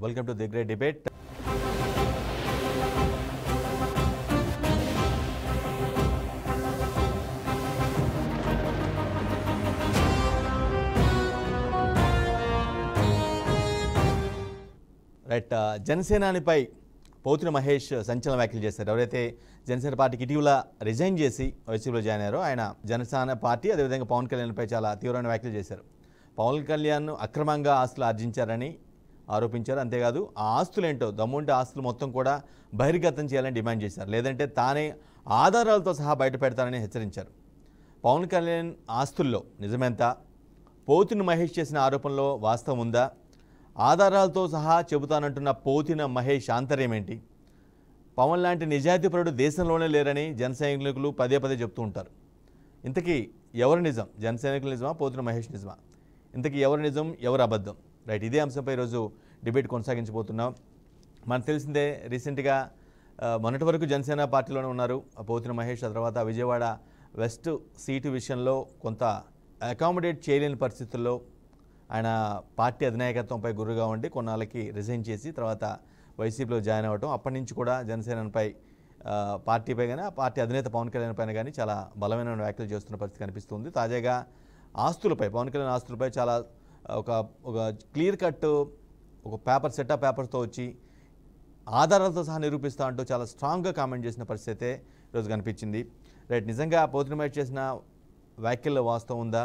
Welcome to the great debate. Right, జనసేనానిపై పోతిన మహేష్ సంచలన వ్యాఖ్యలు చేశారు. ఎవరైతే జనసేన పార్టీకి ఇటీవల రిజైన్ చేసి వైసీపీలో జాయిన్ అయ్యారో ఆయన జనసేన పార్టీ అదేవిధంగా పవన్ కళ్యాణ్పై చాలా తీవ్రమైన వ్యాఖ్యలు చేశారు. పవన్ కళ్యాణ్ అక్రమంగా ఆస్తులు ఆర్జించారని ఆరోపించారు. అంతేకాదు ఆ ఆస్తులేంటో దమ్ముంటే ఆస్తులు మొత్తం కూడా బహిర్గతం చేయాలని డిమాండ్ చేశారు. లేదంటే తానే ఆధారాలతో సహా బయట పెడతారని హెచ్చరించారు. పవన్ కళ్యాణ్ ఆస్తుల్లో నిజమెంత, పోతిన మహేష్ చేసిన ఆరోపణలో వాస్తవం ఉందా, ఆధారాలతో సహా చెబుతానంటున్న పోతిన మహేష్ ఆంతర్యం ఏంటి, పవన్ లాంటి నిజాయితీపరుడు దేశంలోనే లేరని జన సైనికులు పదే పదే చెప్తూ ఉంటారు. ఇంతకీ ఎవరు నిజం? జన సైనికులు నిజమా, పోతిన మహేష్ నిజమా? ఇంతకీ ఎవరు నిజం, ఎవరు అబద్ధం? రైట్, ఇదే అంశంపై ఈరోజు డిబేట్ కొనసాగించబోతున్నాం. మనకు తెలిసిందే, రీసెంట్గా మొన్నటి వరకు జనసేన పార్టీలోనే ఉన్నారు పోతిన మహేష్. ఆ తర్వాత విజయవాడ వెస్ట్ సీటు విషయంలో కొంత అకామిడేట్ చేయలేని పరిస్థితుల్లో ఆయన పార్టీ అధినాయకత్వంపై గురుగా ఉండి కొన్నాళ్ళకి రిజైన్ చేసి తర్వాత వైసీపీలో జాయిన్ అవ్వటం, అప్పటి నుంచి కూడా జనసేనపై పార్టీపై కానీ ఆ పార్టీ అధినేత పవన్ కళ్యాణ్ పైన కానీ చాలా బలమైన వ్యాఖ్యలు చేస్తున్న పరిస్థితి కనిపిస్తుంది. తాజాగా ఆస్తులపై, పవన్ కళ్యాణ్ ఆస్తులపై చాలా ఒక క్లియర్ కట్ ఒక పేపర్, సెట్ ఆఫ్ పేపర్స్తో వచ్చి ఆధారాలతో సహా నిరూపిస్తా అంటూ చాలా స్ట్రాంగ్గా కామెంట్ చేసిన పరిస్థితి అయితే ఈరోజు కనిపించింది. రైట్, నిజంగా పోతిన మహేష్ చేసిన వ్యాఖ్యల్లో వాస్తవం ఉందా,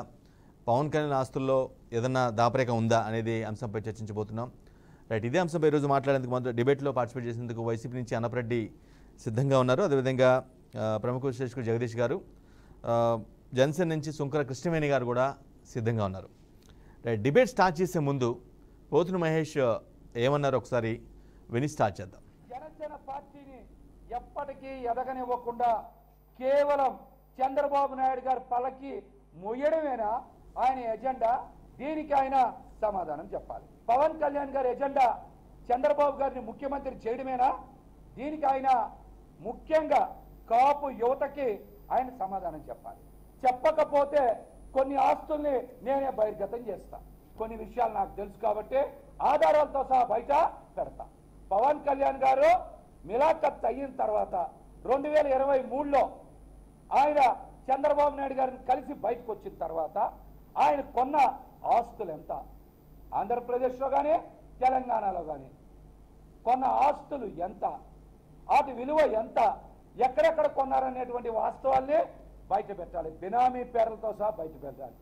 పవన్ కళ్యాణ్ ఆస్తుల్లో ఏదన్నా దాపరేఖ ఉందా అనేది అంశంపై చర్చించబోతున్నాం. రైట్, ఇదే అంశంపై ఈరోజు మాట్లాడేందుకు మొదటి డిబేట్లో పార్టిసిపేట్ చేసేందుకు వైసీపీ నుంచి అన్నపరెడ్డి సిద్ధంగా ఉన్నారు. అదేవిధంగా ప్రముఖ విశ్లేషకుడు జగదీష్ గారు, జనసేన నుంచి సుంకర కృష్ణవేణి గారు కూడా సిద్ధంగా ఉన్నారు. రైట్, డిబేట్ స్టార్ట్ చేసే ముందు పోతిన మహేష్ ఏమన్నారు ఒకసారి విని స్టార్ట్ చేద్దాం. జనసేన పార్టీని ఎప్పటికీ ఎదగనివ్వకుండా కేవలం చంద్రబాబు నాయుడు గారి పల్లకి మొయ్యడమేనా ఆయన ఎజెండా? దీనికి ఆయన సమాధానం చెప్పాలి. పవన్ కళ్యాణ్ గారి ఎజెండా చంద్రబాబు గారిని ముఖ్యమంత్రి చేయడమేనా? దీనికి ఆయన ముఖ్యంగా కాపు యువతకి ఆయన సమాధానం చెప్పాలి. చెప్పకపోతే కొన్ని ఆస్తుల్ని నేనే బహిర్గతం చేస్తా. కొన్ని విషయాలు నాకు తెలుసు కాబట్టి ఆధారాలతో సహా బయట పెడతా. పవన్ కళ్యాణ్ గారు మిలాఖత్ అయిన తర్వాత 2023లో ఆయన చంద్రబాబు నాయుడు గారిని కలిసి బయటకు వచ్చిన తర్వాత ఆయన కొన్న ఆస్తులు ఎంత, ఆంధ్రప్రదేశ్లో కానీ తెలంగాణలో కానీ కొన్న ఆస్తులు ఎంత, వాటి విలువ ఎంత, ఎక్కడెక్కడ కొన్నారనేటువంటి వాస్తవాల్ని బయట పెట్టాలి. బినామీ పేర్లతో సహా బయట పెట్టాలి.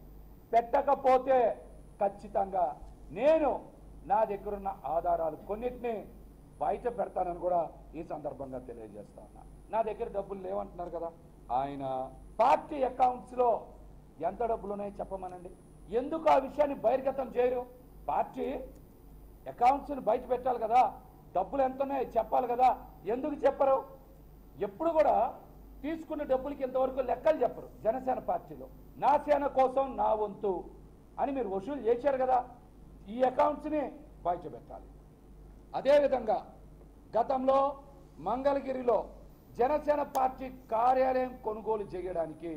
పెట్టకపోతే ఖచ్చితంగా నేను నా దగ్గరున్న ఆధారాలు కొన్నిటిని బయట పెడతానని కూడా ఈ సందర్భంగా తెలియజేస్తా ఉన్నా. నా దగ్గర డబ్బులు లేవంటున్నారు కదా, ఆయన పార్టీ అకౌంట్స్లో ఎంత డబ్బులు ఉన్నాయో చెప్పమనండి. ఎందుకు ఆ విషయాన్ని బహిర్గతం చేయరు? పార్టీ అకౌంట్స్ని బయట పెట్టాలి కదా, డబ్బులు ఎంత ఉన్నాయో చెప్పాలి కదా, ఎందుకు చెప్పరు? ఎప్పుడు కూడా తీసుకున్న డబ్బులకి ఇంతవరకు లెక్కలు చెప్పరు. జనసేన పార్టీలో నా సేన కోసం నా వంతు అని మీరు వసూలు చేశారు కదా, ఈ అకౌంట్స్ని బయట పెట్టాలి. అదేవిధంగా గతంలో మంగళగిరిలో జనసేన పార్టీ కార్యాలయం కొనుగోలు చేయడానికి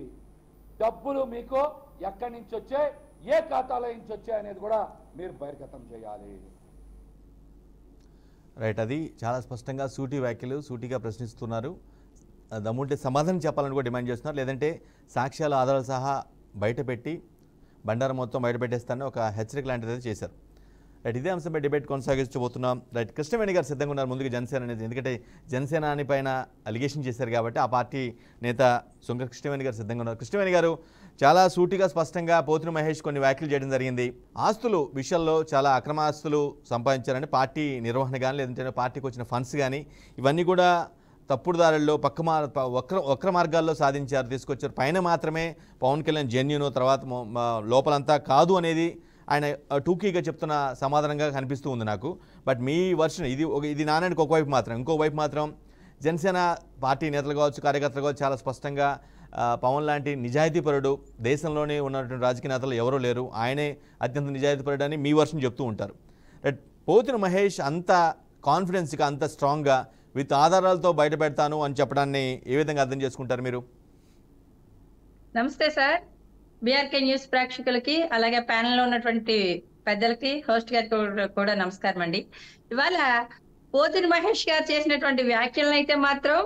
డబ్బులు మీకు ఎక్కడి నుంచి వచ్చాయి, ఏ ఖాతాలో నుంచి వచ్చాయి అనేది కూడా మీరు బహిర్గతం చేయాలి. రైట్, అది చాలా స్పష్టంగా సూటి వ్యాఖ్యలు, సూటిగా ప్రశ్నిస్తున్నారు. దమ్ముంటే సమాధానం చెప్పాలని కూడా డిమాండ్ చేస్తున్నారు. లేదంటే సాక్ష్యాలు, ఆధారాలు సహా బయటపెట్టి బండారం మొత్తం బయటపెట్టేస్తానని ఒక హెచ్చరిక లాంటిది అయితే చేశారు. రైట్, ఇదే అంశంపై డిబేట్ కొనసాగించబోతున్నాం. రైట్, కృష్ణవేణి గారు సిద్ధంగా ఉన్నారు. ముందుగా జనసేన అనేది, ఎందుకంటే జనసేన అని పైన అలిగేషన్ చేశారు కాబట్టి ఆ పార్టీ నేత సుంకర కృష్ణవేణి గారు సిద్ధంగా ఉన్నారు. కృష్ణవేణి గారు, చాలా సూటిగా స్పష్టంగా పోతిన మహేష్ కొన్ని వ్యాఖ్యలు చేయడం జరిగింది. ఆస్తులు విషయంలో చాలా అక్రమ ఆస్తులు సంపాదించారని పార్టీ నిర్వహణ కానీ లేదంటే పార్టీకి వచ్చిన ఫండ్స్ కానీ ఇవన్నీ కూడా తప్పుడు దారుల్లో వక్ర మార్గాల్లో సాధించారు, తీసుకొచ్చారు. పైన మాత్రమే పవన్ కళ్యాణ్ జెన్యూను, తర్వాత లోపలంతా కాదు అనేది ఆయన టూకీగా చెప్తున్న సమాధానంగా కనిపిస్తూ ఉంది నాకు. బట్ మీ వర్షన్ ఇది నానానికి ఒకవైపు మాత్రం, ఇంకో వైపు మాత్రం జనసేన పార్టీ నేతలు కావచ్చు, కార్యకర్తలు కావచ్చు చాలా స్పష్టంగా పవన్ లాంటి నిజాయితీపరుడు దేశంలోనే ఉన్నటువంటి రాజకీయ నేతలు ఎవరూ లేరు, ఆయనే అత్యంత నిజాయితీపరుడు అని మీ వర్షన్ చెప్తూ ఉంటారు. రైట్, పోతిన మహేష్ అంత కాన్ఫిడెన్స్గా, అంత స్ట్రాంగ్గా విత్ ఆధారాలతో బయట పెడతాను అని చెప్పడాన్ని ఏ విధంగా అర్థం చేసుకుంటారు మీరు? నమస్తే సార్, బీఆర్కే న్యూస్ ప్రేక్షకులకి అలాగే ప్యానెల్లో ఉన్నటువంటి పెద్దలకి హోస్ట్ గారికి కూడా నమస్కారం అండి. ఇవాళ పోతిని మహేష్ గారు చేసినటువంటి వ్యాఖ్యలను అయితే మాత్రం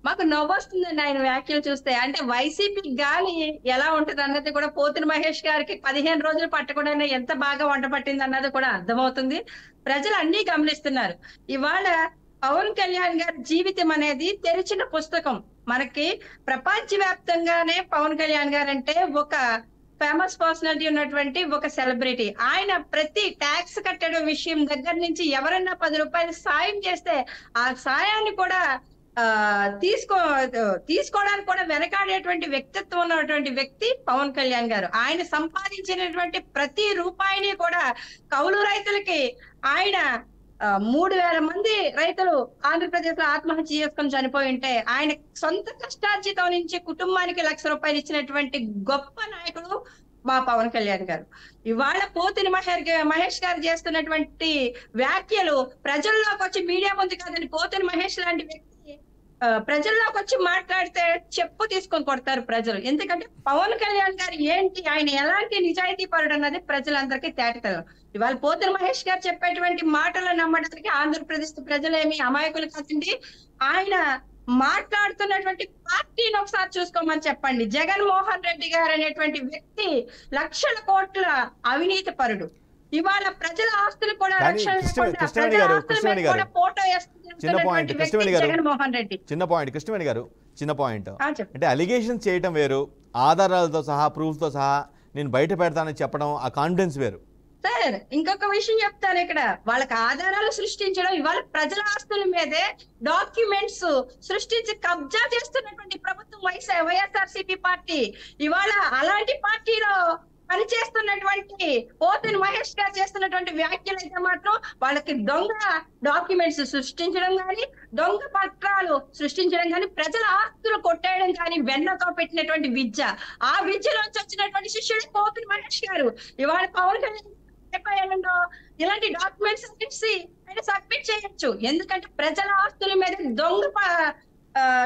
మాకు నవ్వొస్తుందండి ఆయన వ్యాఖ్యలు చూస్తే. అంటే వైసీపీ గాలి ఎలా ఉంటది అన్నది కూడా పోతిని మహేష్ గారికి 15 రోజులు పట్టకుండానే ఎంత బాగా వంట పట్టింది అన్నది కూడా అర్థమవుతుంది. ప్రజలు అన్ని గమనిస్తున్నారు. ఇవాళ పవన్ కళ్యాణ్ గారి జీవితం అనేది తెరిచిన పుస్తకం. మనకి ప్రపంచవ్యాప్తంగానే పవన్ కళ్యాణ్ గారు అంటే ఒక ఫేమస్ పర్సనాలిటీ ఉన్నటువంటి ఒక సెలబ్రిటీ. ఆయన ప్రతి ట్యాక్స్ కట్టడం విషయం దగ్గర నుంచి ఎవరన్నా 10 రూపాయలు సాయం చేస్తే ఆ సాయాన్ని కూడా తీసుకోవడానికి కూడా వెనకాడేటువంటి వ్యక్తిత్వం ఉన్నటువంటి వ్యక్తి పవన్ కళ్యాణ్ గారు. ఆయన సంపాదించినటువంటి ప్రతి రూపాయిని కూడా కౌలు రైతులకి ఆయన 3,000 మంది రైతులు ఆంధ్రప్రదేశ్ లో ఆత్మహత్య చేసుకుని చనిపోయి ఉంటే ఆయన సొంత కష్టార్జితం నుంచి కుటుంబానికి 1,00,000 రూపాయలు ఇచ్చినటువంటి గొప్ప నాయకుడు మా పవన్ కళ్యాణ్ గారు. ఇవాళ పోతిని మహేష్ గారు చేస్తున్నటువంటి వ్యాఖ్యలు ప్రజల్లోకి వచ్చి మీడియా ముందు కాదని పోతిని మహేష్ లాంటి వ్యక్తి ప్రజల్లోకి వచ్చి మాట్లాడితే చెప్పు తీసుకొని కొడతారు ప్రజలు. ఎందుకంటే పవన్ కళ్యాణ్ గారు ఏంటి, ఆయన ఎలాంటి నిజాయితీ పరుడు అన్నది ప్రజలందరికీ తేటతెల్లం. ఇవాళ పోతిని మహేష్ గారు చెప్పేటువంటి మాటలు నమ్మడానికి ఆంధ్రప్రదేశ్ ప్రజలేమి అమాయకులు కాదండి. ఆయన మాట్లాడుతున్నటువంటి పార్టీని ఒకసారి చూసుకోమని చెప్పండి. జగన్మోహన్ రెడ్డి గారు అనేటువంటి వ్యక్తి లక్షల కోట్ల అవినీతి పరుడు. ఇవాళ ప్రజల ఆస్తులు కూడా ఫోటో జగన్మోహన్ రెడ్డి. కృష్ణవేణి గారు చిన్న పాయింట్ అంటే అలిగేషన్స్ చేయటం వేరు, ఆధారాలతో సహా ప్రూఫ్ తో సహా నేను బయట పెడతానని చెప్పడం ఆ కాన్ఫిడెన్స్ వేరు. సార్ ఇంకొక విషయం చెప్తాను. ఇక్కడ వాళ్ళకి ఆధారాలు సృష్టించడం, ఇవాళ ప్రజల ఆస్తుల మీదే డాక్యుమెంట్స్ సృష్టించి కబ్జా చేస్తున్నటువంటి ప్రభుత్వం వైఎస్ఆర్సీపీ పార్టీ. ఇవాళ అలాంటి పార్టీలో పనిచేస్తున్నటువంటి పోతిని మహేష్ గారు చేస్తున్నటువంటి వ్యాఖ్యలు అయితే మాత్రం వాళ్ళకి దొంగ డాక్యుమెంట్స్ సృష్టించడం కానీ, దొంగ పత్రాలు సృష్టించడం కానీ, ప్రజల ఆస్తులు కొట్టేయడం కానీ వెన్నతో పెట్టినటువంటి విద్య. ఆ విద్యలోంచి వచ్చినటువంటి శిష్యుడు పోతిని మహేష్ గారు. ఇవాళ పవన్ కళ్యాణ్ ఇలాంటి డాక్యుమెంట్స్ ఆయన సబ్మిట్ చేయొచ్చు. ఎందుకంటే ప్రజల ఆస్తుల మీద దొంగ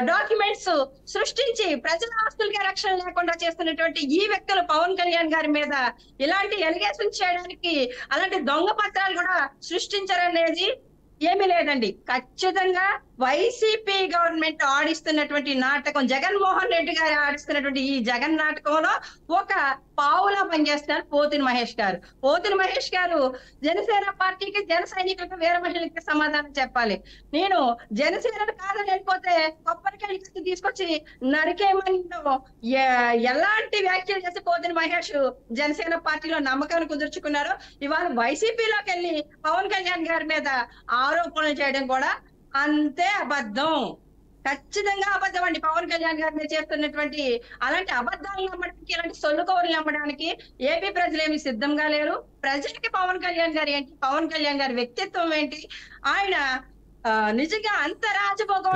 డాక్యుమెంట్స్ సృష్టించి ప్రజల ఆస్తులకే రక్షణ లేకుండా చేస్తున్నటువంటి ఈ వ్యక్తులు పవన్ కళ్యాణ్ గారి మీద ఇలాంటి ఎలిగేషన్ చేయడానికి అలాంటి దొంగ పత్రాలు కూడా సృష్టించారనేది ఏమీ లేదండి. ఖచ్చితంగా వైసీపీ గవర్నమెంట్ ఆడిస్తున్నటువంటి నాటకం, జగన్మోహన్ రెడ్డి గారు ఆడిస్తున్నటువంటి ఈ జగన్ నాటకంలో ఒక పావులా పనిచేస్తున్నారు పోతిని మహేష్ గారు. పోతిని మహేష్ గారు జనసేన పార్టీకి, జన సైనికులకు, వీర మహిళలకి సమాధానం చెప్పాలి. నేను జనసేన కాదని వెళ్ళిపోతే కొబ్బరికాయలు తీసుకొచ్చి నరికేమని ఎలాంటి వ్యాఖ్యలు చేసి పోతిని మహేష్ జనసేన పార్టీలో నమ్మకాన్ని కుదుర్చుకున్నారు. ఇవాళ వైసీపీలోకి వెళ్ళి పవన్ కళ్యాణ్ గారి మీద ఆరోపణలు చేయడం కూడా అంతే అబద్ధం. ఖచ్చితంగా అబద్ధం అండి. పవన్ కళ్యాణ్ గారి మీద చేస్తున్నటువంటి అలాంటి అబద్ధాలు నమ్మడానికి, ఇలాంటి సొల్లు కౌరులు నమ్మడానికి ఏపీ ప్రజలు ఏమి సిద్ధంగా లేరు. ప్రజలకి పవన్ కళ్యాణ్ గారు ఏంటి, పవన్ కళ్యాణ్ గారి వ్యక్తిత్వం ఏంటి, ఆయన నిజంగా అంత రాజభోగం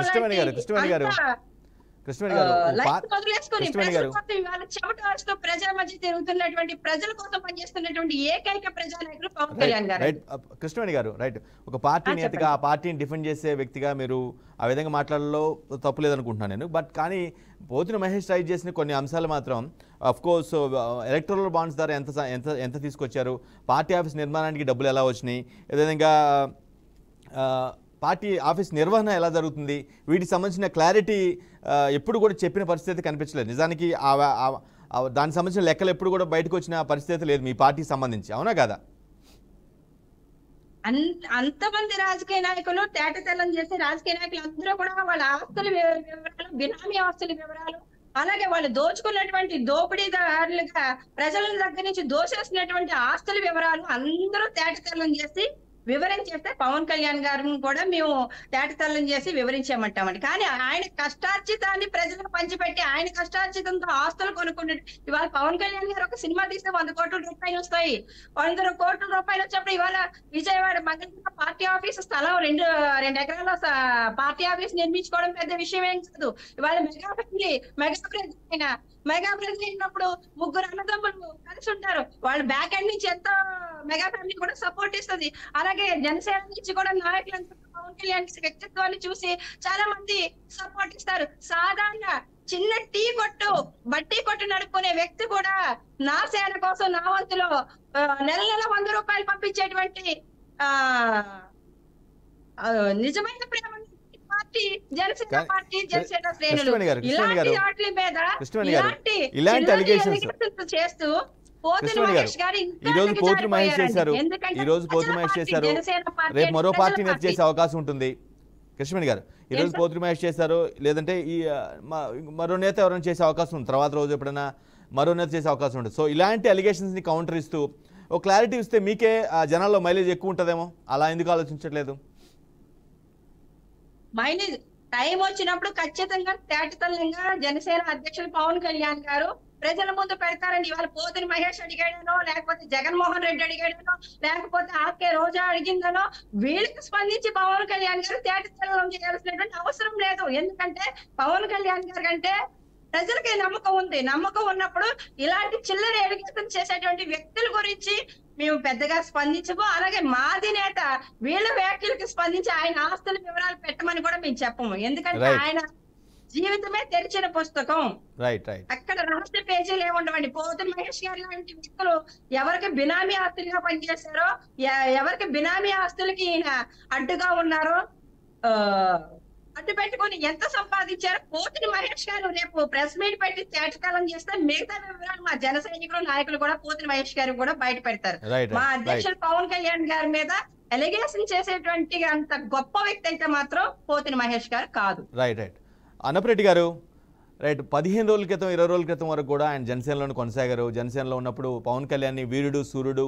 ప్రజల మధ్య తిరుగుతున్నటువంటి, ప్రజల కోసం పనిచేస్తున్నటువంటి ఏకైక ప్రజానాయకులు పవన్ కళ్యాణ్ గారు. కృష్ణవేణి గారు రైట్. ఒక పార్టీ నేతగా ఆ పార్టీని డిఫెండ్ చేసే వ్యక్తిగా మీరు ఆ విధంగా మాట్లాడలో తప్పు లేదనుకుంటున్నాను నేను. బట్ కానీ పోతిని మహేష్ రైజ్ చేసిన కొన్ని అంశాలు మాత్రం అఫ్ కోర్స్ ఎలక్టోరల్ బాండ్స్ ద్వారా ఎంత తీసుకొచ్చారు, పార్టీ ఆఫీస్ నిర్మాణానికి డబ్బులు ఎలా వచ్చినాయి, అదేవిధంగా పార్టీ ఆఫీస్ నిర్వహణ ఎలా జరుగుతుంది, వీటికి సంబంధించిన క్లారిటీ ఎప్పుడు కూడా చెప్పిన పరిస్థితి కనిపించలేదు. నిజానికి దానికి సంబంధించిన లెక్కలు ఎప్పుడు కూడా బయటకు వచ్చిన పరిస్థితి లేదు మీ పార్టీకి సంబంధించి, అవునా కదా? అంతమంది రాజకీయ నాయకులు తేటతెల్లం చేసే రాజకీయ నాయకులు అందరూ కూడా వాళ్ళ ఆస్తుల వివరాలు, బినామీ ఆస్తుల వివరాలు, అలాగే వాళ్ళు దోచుకున్నటువంటి దోపిడీదారులుగా ప్రజల దగ్గర నుంచి దోచేసినటువంటి ఆస్తుల వివరాలు అందరూ తేటతెల్లం చేసి వివరించేస్తే పవన్ కళ్యాణ్ గారిని కూడా మేము తేటతెల్లం చేసి వివరించామంటామండి. కానీ ఆయన కష్టార్జితాన్ని ప్రజలకు పంచిపెట్టి ఆయన కష్టార్జితంతో ఆస్తులు కొనుక్కుంటాడు. ఇవాళ పవన్ కళ్యాణ్ గారు ఒక సినిమా తీస్తే 100 కోట్ల రూపాయలు వస్తాయి. 100 కోట్ల రూపాయలు వచ్చినప్పుడు ఇవాళ విజయవాడ మంగళగిరి పార్టీ ఆఫీస్ స్థలం 2 ఎకరాల పార్టీ ఆఫీస్ నిర్మించుకోవడం పెద్ద విషయం ఏం కాదు. ఇవాళ మెగా ప్రజలు అయినప్పుడు 3 అన్నదమ్ములు కలిసి ఉంటారు. వాళ్ళ బ్యాక్ ఎండ్ నుంచి ఎంతో మెగా ఫ్యామిలీ కూడా సపోర్ట్ ఇస్తుంది. అలాగే జనసేన నుంచి కూడా నాయకులంతా పవన్ కళ్యాణ్ వ్యక్తిత్వాన్ని చూసి చాలా మంది సపోర్ట్ ఇస్తారు. సాధారణ చిన్న టీ కొట్టు బట్టి కొట్టు నడుపుకునే వ్యక్తి కూడా నా సేన కోసం నా వంతులో నెల 100 రూపాయలు పంపించేటువంటి నిజమైన ప్రేమ పార్టీ జనసేన పార్టీ, జనసేన శ్రేణులు ఇలాంటి వాటి మీద ఇలాంటి అలిగేషన్స్ చేస్తూ పోతిన మహేష్ గారు ఈ రోజు పోతిన మహేష్ చేశారు, రేపు మరో పార్టీ నేత చేసే అవకాశం ఉంటుంది. కృష్ణవేణి గారు ఈ రోజు పోతిన మహేష్ చేశారు, లేదంటే ఈ మరో నేత ఎవరైనా చేసే అవకాశం ఉంది, తర్వాత రోజు ఎప్పుడైనా మరో నేత చేసే అవకాశం ఉంటుంది. సో ఇలాంటి అలిగేషన్స్ ని కౌంటర్ ఇస్తూ ఒక క్లారిటీ ఇస్తే మీకే జనాల్లో మైలేజ్ ఎక్కువ ఉంటుందేమో, అలా ఎందుకు ఆలోచించట్లేదు? మైలేజ్ టైం వచ్చినప్పుడు ఖచ్చితంగా తేటతల్లంగా జనసేన అధ్యక్షులు పవన్ కళ్యాణ్ గారు ప్రజల ముందు పెడతారండి. ఇవాళ పోతిన మహేష్ అడిగాడనో, లేకపోతే జగన్మోహన్ రెడ్డి అడిగాడనో, లేకపోతే ఆర్కే రోజా అడిగిందనో వీళ్ళకి స్పందించి పవన్ కళ్యాణ్ గారు తేటతల్లం చేయాల్సినటువంటి అవసరం లేదు. ఎందుకంటే పవన్ కళ్యాణ్ గారు అంటే ప్రజలకి నమ్మకం ఉంది. నమ్మకం ఉన్నప్పుడు ఇలాంటి చిల్లర ఎలిగేషన్ చేసేటువంటి వ్యక్తుల గురించి మేము పెద్దగా స్పందించము. అలాగే మాది నేత వీళ్ళ వ్యాఖ్యలకు స్పందించి ఆయన ఆస్తుల వివరాలు పెట్టమని కూడా మేము చెప్పము. ఎందుకంటే ఆయన జీవితమే తెరిచిన పుస్తకం. అక్కడ రహస్య పేజీలు ఏముండవండి. పోతిన మహేష్ గారి లాంటి వ్యక్తులు ఎవరికి బినామీ ఆస్తులుగా పనిచేశారో, ఎవరికి బినామీ ఆస్తులకి ఈయన అడ్డుగా ఉన్నారో అడ్డు పెట్టుకుని ఎంత సంపాదించారో పోతిన మహేష్ గారు రేపు ప్రెస్ మీట్ పెట్టి తేటకాలం చేస్తే మిగతా వివరాలు మా జన సైనికులు నాయకులు కూడా పోతిన మహేష్ గారు కూడా బయట పెడతారు. మా అధ్యక్షులు పవన్ కళ్యాణ్ గారి మీద ఎలిగేషన్ చేసేటువంటి అంత గొప్ప వ్యక్తి అయితే మాత్రం పోతిన మహేష్ గారు కాదు. రైట్. అన్నప్రెడ్డి గారు 15 రోజుల క్రితం 20 రోజుల క్రితం వరకు కూడా ఆయన జనసేనలోనే కొనసాగారు. జనసేనలో ఉన్నప్పుడు పవన్ కళ్యాణ్ని వీరుడు, సూర్యుడు,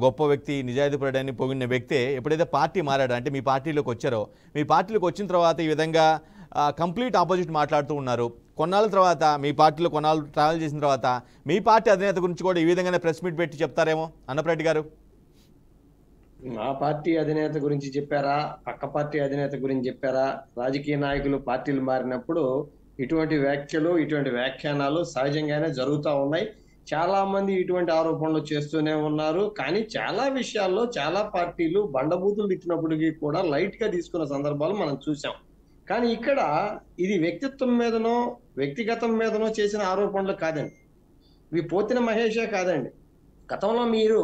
గొప్ప వ్యక్తి, నిజాయితీపరుడని పొగిడిన వ్యక్తే ఎప్పుడైతే పార్టీ మారాడో, అంటే మీ పార్టీలోకి వచ్చారో, మీ పార్టీలోకి వచ్చిన తర్వాత ఈ విధంగా కంప్లీట్ ఆపోజిట్ మాట్లాడుతూ ఉన్నారు. కొన్నాళ్ళ తర్వాత మీ పార్టీలో కొన్నాళ్ళు ట్రావెల్ చేసిన తర్వాత మీ పార్టీ అధినేత గురించి కూడా ఈ విధంగానే ప్రెస్ మీట్ పెట్టి చెప్తారేమో అన్నప్రెడ్డి గారు? మా పార్టీ అధినేత గురించి చెప్పారా, పక్క పార్టీ అధినేత గురించి చెప్పారా? రాజకీయ నాయకులు పార్టీలు మారినప్పుడు ఇటువంటి వ్యాఖ్యలు, ఇటువంటి వ్యాఖ్యానాలు సహజంగానే జరుగుతూ ఉన్నాయి. చాలా మంది ఇటువంటి ఆరోపణలు చేస్తూనే ఉన్నారు. కానీ చాలా విషయాల్లో చాలా పార్టీలు బండబూతులు తిట్టినప్పటికీ కూడా లైట్ గా తీసుకున్న సందర్భాలు మనం చూసాం. కానీ ఇక్కడ ఇది వ్యక్తిత్వం మీదనో వ్యక్తిగతం మీదనో చేసిన ఆరోపణలు కాదండి. ఇవి పోతిన మహేషే కాదండి. గతంలో మీరు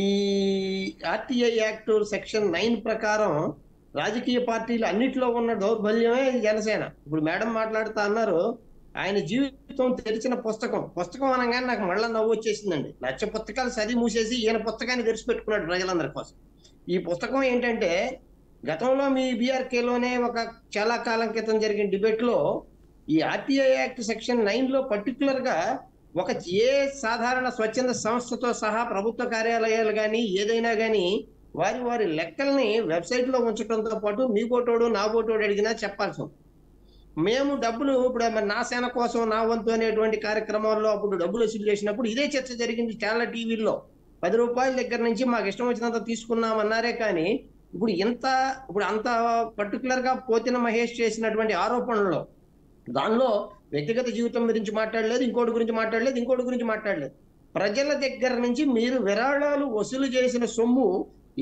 ఈ ఆర్టీఐ యాక్ట్ సెక్షన్ 9 ప్రకారం రాజకీయ పార్టీలు అన్నిట్లో ఉన్న దౌర్బల్యమే జనసేన. ఇప్పుడు మేడం మాట్లాడుతా అన్నారు, ఆయన జీవితం తెరిచిన పుస్తకం అనగానే నాకు మళ్ళీ నవ్వు వచ్చేసిందండి. 1,00,000 పుస్తకాలు చదివి మూసేసి ఈయన పుస్తకాన్ని తెరిచిపెట్టుకున్నాడు ప్రజలందరి కోసం. ఈ పుస్తకం ఏంటంటే, గతంలో మీ బీఆర్కేలోనే ఒక చాలా కాలం క్రితం జరిగిన డిబేట్ లో ఈ ఆర్టీఐ యాక్ట్ సెక్షన్ 9లో పర్టికులర్ గా ఒక ఏ సాధారణ స్వచ్ఛంద సంస్థతో సహా ప్రభుత్వ కార్యాలయాలు కానీ ఏదైనా కానీ వారి లెక్కల్ని వెబ్సైట్ లో ఉంచడంతో పాటు మీ ఓటోడు నా ఓటోడు అడిగినా చెప్పాల్సి ఉంది. మేము డబ్బులు ఇప్పుడు నా సేన కోసం నా వంతు అనేటువంటి కార్యక్రమాల్లో అప్పుడు డబ్బులు వసూలు చేసినప్పుడు ఇదే చర్చ జరిగింది చాలా టీవీల్లో. 10 రూపాయల దగ్గర నుంచి మాకు ఇష్టం వచ్చినంత తీసుకున్నామన్నారే. కానీ ఇప్పుడు అంత పర్టికులర్ గా పోతిన మహేష్ చేసినటువంటి ఆరోపణల్లో దానిలో వ్యక్తిగత జీవితం గురించి మాట్లాడలేదు, ఇంకోటి గురించి మాట్లాడలేదు. ప్రజల దగ్గర నుంచి మీరు విరాళాలు వసూలు చేసిన సొమ్ము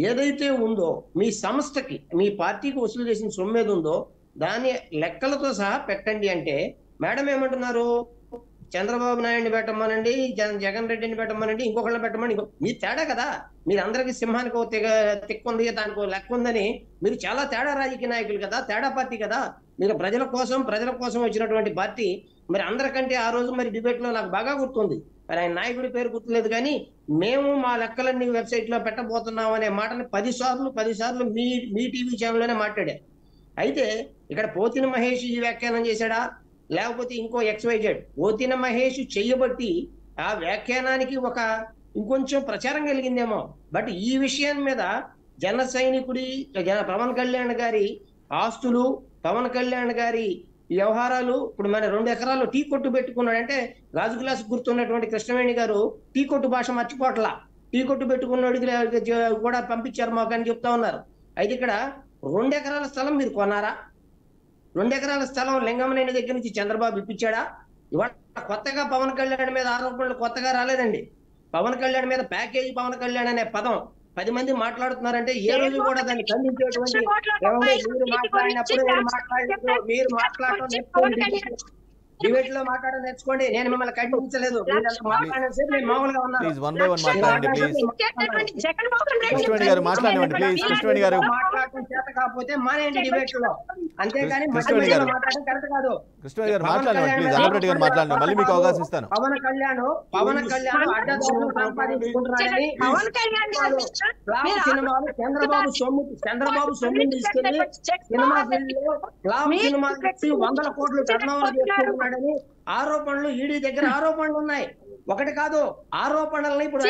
ఏదైతే ఉందో, మీ సంస్థకి మీ పార్టీకి వసూలు చేసిన సొమ్ము ఏది ఉందో దాని లెక్కలతో సహా పెట్టండి అంటే మేడం ఏమంటున్నారు? చంద్రబాబు నాయుడిని పెట్టమనండి, జగన్ రెడ్డిని పెట్టమనండి, ఇంకొకళ్ళని పెట్టమని. మీ తేడా కదా, మీరు అందరికి సింహానికి తిక్కుంది, దానికి లెక్క ఉందని. మీరు చాలా తేడా రాజకీయ నాయకులు కదా, తేడా పార్టీ కదా. మీరు ప్రజల కోసం వచ్చినటువంటి పార్టీ. మరి అందరికంటే ఆ రోజు మరి డిబేట్ లో నాకు బాగా గుర్తుంది, మరి ఆయన నాయకుడి పేరు గుర్తులేదు, కానీ మేము మా లెక్కలన్నీ వెబ్సైట్ లో పెట్టబోతున్నాం అనే మాటని 10 సార్లు మీ టీవీ ఛానల్లోనే మాట్లాడారు. అయితే ఇక్కడ పోతిన మహేష్ ఈ వ్యాఖ్యానం చేశాడా, లేకపోతే ఇంకో XYZ? పోతిన మహేష్ చెయ్యబట్టి ఆ వ్యాఖ్యానానికి ఇంకొంచెం ప్రచారం కలిగిందేమో. బట్ ఈ విషయం మీద జన సైనికుడి పవన్ కళ్యాణ్ గారి ఆస్తులు, పవన్ కళ్యాణ్ గారి వ్యవహారాలు, ఇప్పుడు మన 2 ఎకరాలు టీ కొట్టు పెట్టుకున్నాడంటే రాజు గ్లాస్ గుర్తున్నటువంటి కృష్ణవేణి గారు టీ కొట్టు భాష మర్చిపోట్లా. టీ కొట్టు పెట్టుకున్నాడు కూడా పంపించారు మాకు అని చెప్తా ఉన్నారు. అయితే ఇక్కడ 2 ఎకరాల స్థలం మీరు కొన్నారా? 2 ఎకరాల స్థలం లింగమనేని దగ్గర నుంచి చంద్రబాబు ఇప్పించాడా? ఇవాళ కొత్తగా పవన్ కళ్యాణ్ మీద ఆరోపణలు కొత్తగా రాలేదండి. పవన్ కళ్యాణ్ మీద ప్యాకేజీ పవన్ కళ్యాణ్ అనే పదం 10 మంది మాట్లాడుతున్నారంటే ఏ రోజు కూడా దాన్ని ఖండించేటువంటి మీరు మాట్లాడినప్పుడు మీరు మాట్లాడటం నేర్చుకోండి, డిబేట్ లో మాట్లాడడం నేర్చుకోండి. నేను మిమ్మల్ని ఖండించలేదు, మాట్లాడేసేపు నేను మామూలుగా ఉన్నాను. ప్లీజ్ వన్ బై వన్ మాట్లాడండి ప్లీజ్. కృష్ణవేణి గారు మాట్లాడండి ప్లీజ్. కృష్ణవేణి గారు మాట్లాడటం చేత కాకపోతే మానేయండి డిబేట్ లో, అంతేగాని కృష్ణవేణి గారు మాట్లాడడం కరెక్ట్ కాదు. కృష్ణవేణి గారు మాట్లాడండి ప్లీజ్. అన్నప్రెడ్డి గారు మాట్లాడండి, మళ్ళీ మీకు అవకాశం ఇస్తాను. పవన్ కళ్యాణ్ అడ్డదారులు సంపాదించుకుంటున్నాడని సినిమాలు చంద్రబాబు సొమ్ము తీసుకెళ్లి సినిమా సినిమా 100 కోట్లు టర్నోవర్ చేసుకుంటున్నాడని ఆరోపణలు, ఈడీ దగ్గర ఆరోపణలు ఉన్నాయి, ఒకటి కాదు ఆరోపణలని. ఇప్పుడు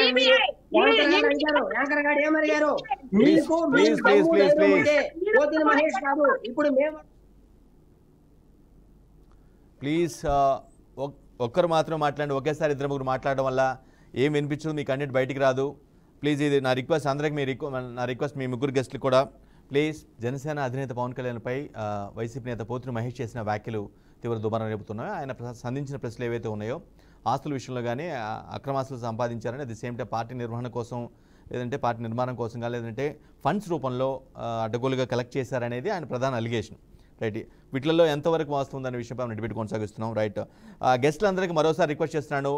యాంకర్ గారు ఏమడిగారు, మీకు పోతిన మహేష్ కాదు, ఇప్పుడు మేము ప్లీజ్ ఒక్కరు మాత్రం మాట్లాడండి. ఒకేసారి ఇద్దరు ముగ్గురు మాట్లాడడం వల్ల ఏం వినిపించదు, మీ కంటెంట్ బయటికి రాదు. ప్లీజ్ ఇది నా రిక్వెస్ట్, అందరికి నా రిక్వెస్ట్ మీ ముగ్గురు గెస్టులు కూడా ప్లీజ్. జనసేన అధినేత పవన్ కళ్యాణ్పై వైసీపీ నేత పోతిన మహేష్ చేసిన వ్యాఖ్యలు తీవ్ర దుమారం రేపుతున్నాయో, ఆయన సంధించిన ప్రశ్నలు ఏవైతే ఉన్నాయో ఆస్తుల విషయంలో కానీ అక్రమాస్తులు సంపాదించారని, at the same time party నిర్వహణ కోసం లేదంటే పార్టీ నిర్మాణం కోసం కానీ లేదంటే ఫండ్స్ రూపంలో అడ్డగోలుగా కలెక్ట్ చేశారనేది ఆయన ప్రధాన అలిగేషన్. రైట్, వీటిల్లో ఎంతవరకు వాస్తుందనే విషయంపై మనం డిబేట్ కొనసాగిస్తున్నాం. రైట్, గెస్టులందరికీ మరోసారి రిక్వెస్ట్ చేస్తున్నాను,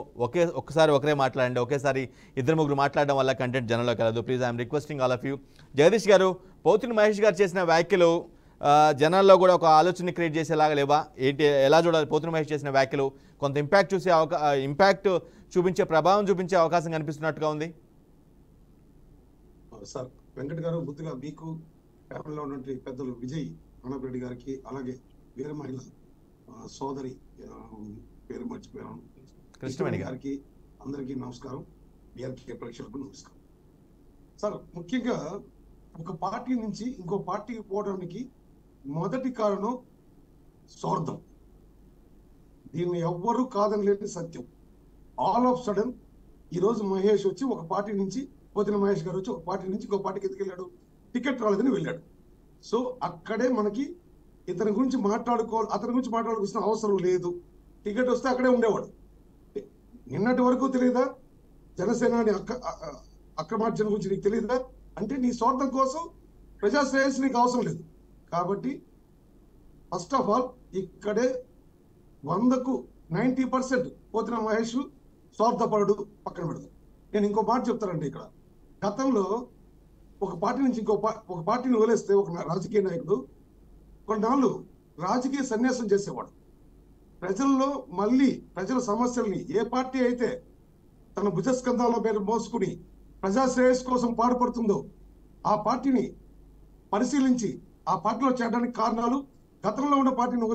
ఒక్కసారి ఒకరే మాట్లాడండి. ఒకేసారి ఇద్దరు ముగ్గురు మాట్లాడడం వల్ల కంటెంట్ జనంలోకి వెళ్ళదు. Please I'm requesting all of you. Jagadish గారు, పోతిన మహేష్ గారు చేసిన వ్యాఖ్యలు జనాల్లో కూడా ఒక ఆలోచన క్రియేట్ చేసేలాగా లేవా ఏంటి, ఎలా చూడాలి? పోతిన మహేష్ చేసిన వ్యాఖ్యలు కొంత ఇంపాక్ట్ చూపించే, ప్రభావం చూపించే అవకాశం కనిపిస్తున్నట్టుగా ఉంది. సార్ వెంకట్ గారు, ముందుగా మీకు ప్యానెల్లో ఉన్నటువంటి పెద్దలు విజయ్ అన్నప్రెడ్డి గారికి, అలాగే వేరే మహిళ సోదరి పేరు మర్చిపోయాను కృష్ణవేణి గారికి, అందరికీ నమస్కారం. బిఆర్కే ప్రేక్షకులకు నమస్కారం. సార్, ముఖ్యంగా ఒక పార్టీ నుంచి ఇంకో పార్టీకి పోవడానికి మొదటి కారణం స్వార్థం. దీన్ని ఎవ్వరూ కాదని లేని సత్యం. ఆల్ ఆఫ్ సడన్ ఈరోజు మహేష్ వచ్చి ఒక పార్టీ నుంచి, పోతిన మహేష్ గారు వచ్చి ఒక పార్టీ నుంచి ఇంకో పార్టీకి ఎందుకు వెళ్ళాడు? టికెట్ రాలేదని వెళ్ళాడు. సో అక్కడే మనకి అతని గురించి మాట్లాడుకోవాల్సిన అవసరం లేదు. టికెట్ వస్తే అక్కడే ఉండేవాడు. నిన్నటి వరకు తెలియదా జనసేన అక్రమార్జన గురించి నీకు తెలియదా? అంటే నీ స్వార్థం కోసం ప్రజా శ్రేయస్సు నీకు అవసరం లేదు. కాబట్టి ఫస్ట్ ఆఫ్ ఆల్ ఇక్కడే 100కు 90% పోతిన మహేష్ స్వార్థపరుడు, పక్కన పెడతాం. నేను ఇంకో మాట చెప్తానండి. ఇక్కడ గతంలో ఒక పార్టీ నుంచి ఒక పార్టీని వదిలేస్తే ఒక రాజకీయ నాయకుడు కొన్నాళ్ళు రాజకీయ సన్యాసం చేసేవాడు. ప్రజల్లో మళ్ళీ ప్రజల సమస్యల్ని ఏ పార్టీ అయితే తన భుజస్కంధాల పేరు మోసుకుని ప్రజా శ్రేయస్సు కోసం పాటుపడుతుందో ఆ పార్టీని పరిశీలించి ఆ పార్టీలో చేరడానికి కారణాలు, గతంలో ఉన్న పార్టీని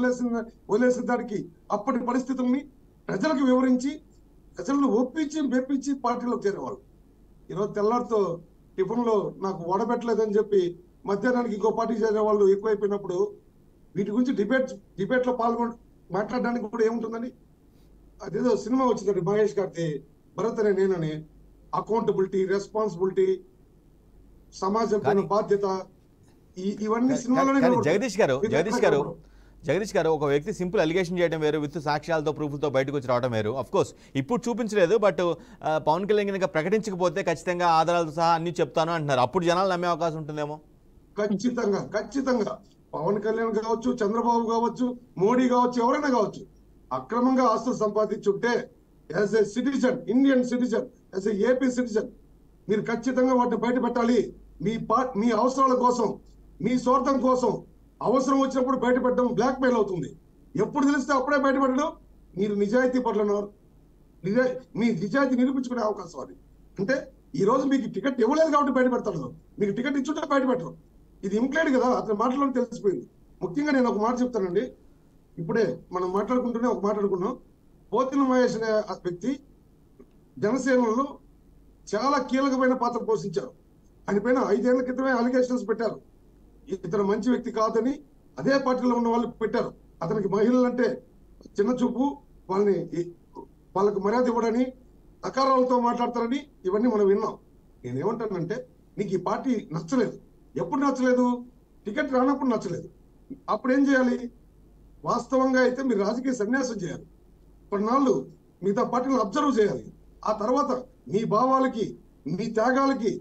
వదిలేసిన దానికి అప్పటి పరిస్థితుల్ని ప్రజలకు వివరించి ప్రజలను ఒప్పించి మెప్పించి పార్టీలోకి చేరేవాళ్ళు. ఈరోజు తెల్లారితో టిఫిన్లో నాకు ఓడబెట్టలేదని చెప్పి మధ్యాహ్నానికి ఇంకో పార్టీ చేరే వాళ్ళు ఎక్కువైపోయినప్పుడు వీటి గురించి డిబేట్లో మాట్లాడడానికి కూడా ఏముంటుందని, అదేదో సినిమా వచ్చిందండి మహేష్ గారి భరత్ అనే నేనని, అకౌంటబిలిటీ, రెస్పాన్సిబిలిటీ, సమాజం బాధ్యత, ఇవన్నీ సినిమాలోనే. జగదీష్ గారు, ఒక వ్యక్తి సింపుల్ అలిగేషన్ చేయడం వేరు, విత్ సాక్ష్యాలతో ప్రూఫ్లతో బయటకు వచ్చి రావడం వేరు. అఫ్ కోర్స్ ఇప్పుడు చూపించలేదు, బట్ పవన్ కళ్యాణ్ కనుక ప్రకటించకపోతే ఖచ్చితంగా ఆధారాలతో సహా అన్ని చెప్తాను అంటున్నారు. అప్పుడు జనాలు నమ్మే అవకాశం ఉంటుందేమో. ఖచ్చితంగా పవన్ కళ్యాణ్ కావచ్చు, చంద్రబాబు కావచ్చు, మోడీ కావచ్చు, ఎవరైనా కావచ్చు, అక్రమంగా ఆస్తులు సంపాదించుంటే as a citizen, Indian citizen, as a AP citizen మీరు ఖచ్చితంగా వాటిని బయట పెట్టాలి. మీ అవసరాల కోసం, మీ స్వార్థం కోసం అవసరం వచ్చినప్పుడు బయట పెట్టడం బ్లాక్ మెయిల్ అవుతుంది. ఎప్పుడు తెలిస్తే అప్పుడే బయట పెట్టడం మీరు నిజాయితీ పట్లన్నారు. మీ నిజాయితీ నిరూపించుకునే అవకాశం అది. అంటే ఈ రోజు మీకు టికెట్ ఇవ్వలేదు కాబట్టి బయట పెడతాడు, మీకు టికెట్ ఇచ్చుంటే బయట పెట్టరు. ఇది ఇంప్లైడ్ కదా, అతని మాటలో తెలిసిపోయింది. ముఖ్యంగా నేను ఒక మాట చెప్తానండి. ఇప్పుడే మనం మాట్లాడుకున్నాం. పోతిన మహేష్ అనే వ్యక్తి జనసేనలో చాలా కీలకమైన పాత్ర పోషించారు. ఆయన పైన 5 ఏళ్ల క్రితమే అలిగేషన్స్ పెట్టారు. ఇతను మంచి వ్యక్తి కాదని అదే పార్టీలో ఉన్న వాళ్ళు పెట్టారు. అతనికి మహిళలంటే చిన్న చూపు, వాళ్ళకు మర్యాద ఇవ్వడని, అకారాలతో మాట్లాడతారని ఇవన్నీ మనం విన్నాం. నేనేమంటానంటే, నీకు ఈ పార్టీ నచ్చలేదు. ఎప్పుడు నచ్చలేదు? టికెట్ రానప్పుడు నచ్చలేదు. అప్పుడు ఏం చేయాలి? వాస్తవంగా అయితే మీరు రాజకీయ సన్యాసం చేయాలి. కొన్నాళ్ళు మిగతా పార్టీలను అబ్జర్వ్ చేయాలి. ఆ తర్వాత మీ భావాలకి, మీ త్యాగాలకి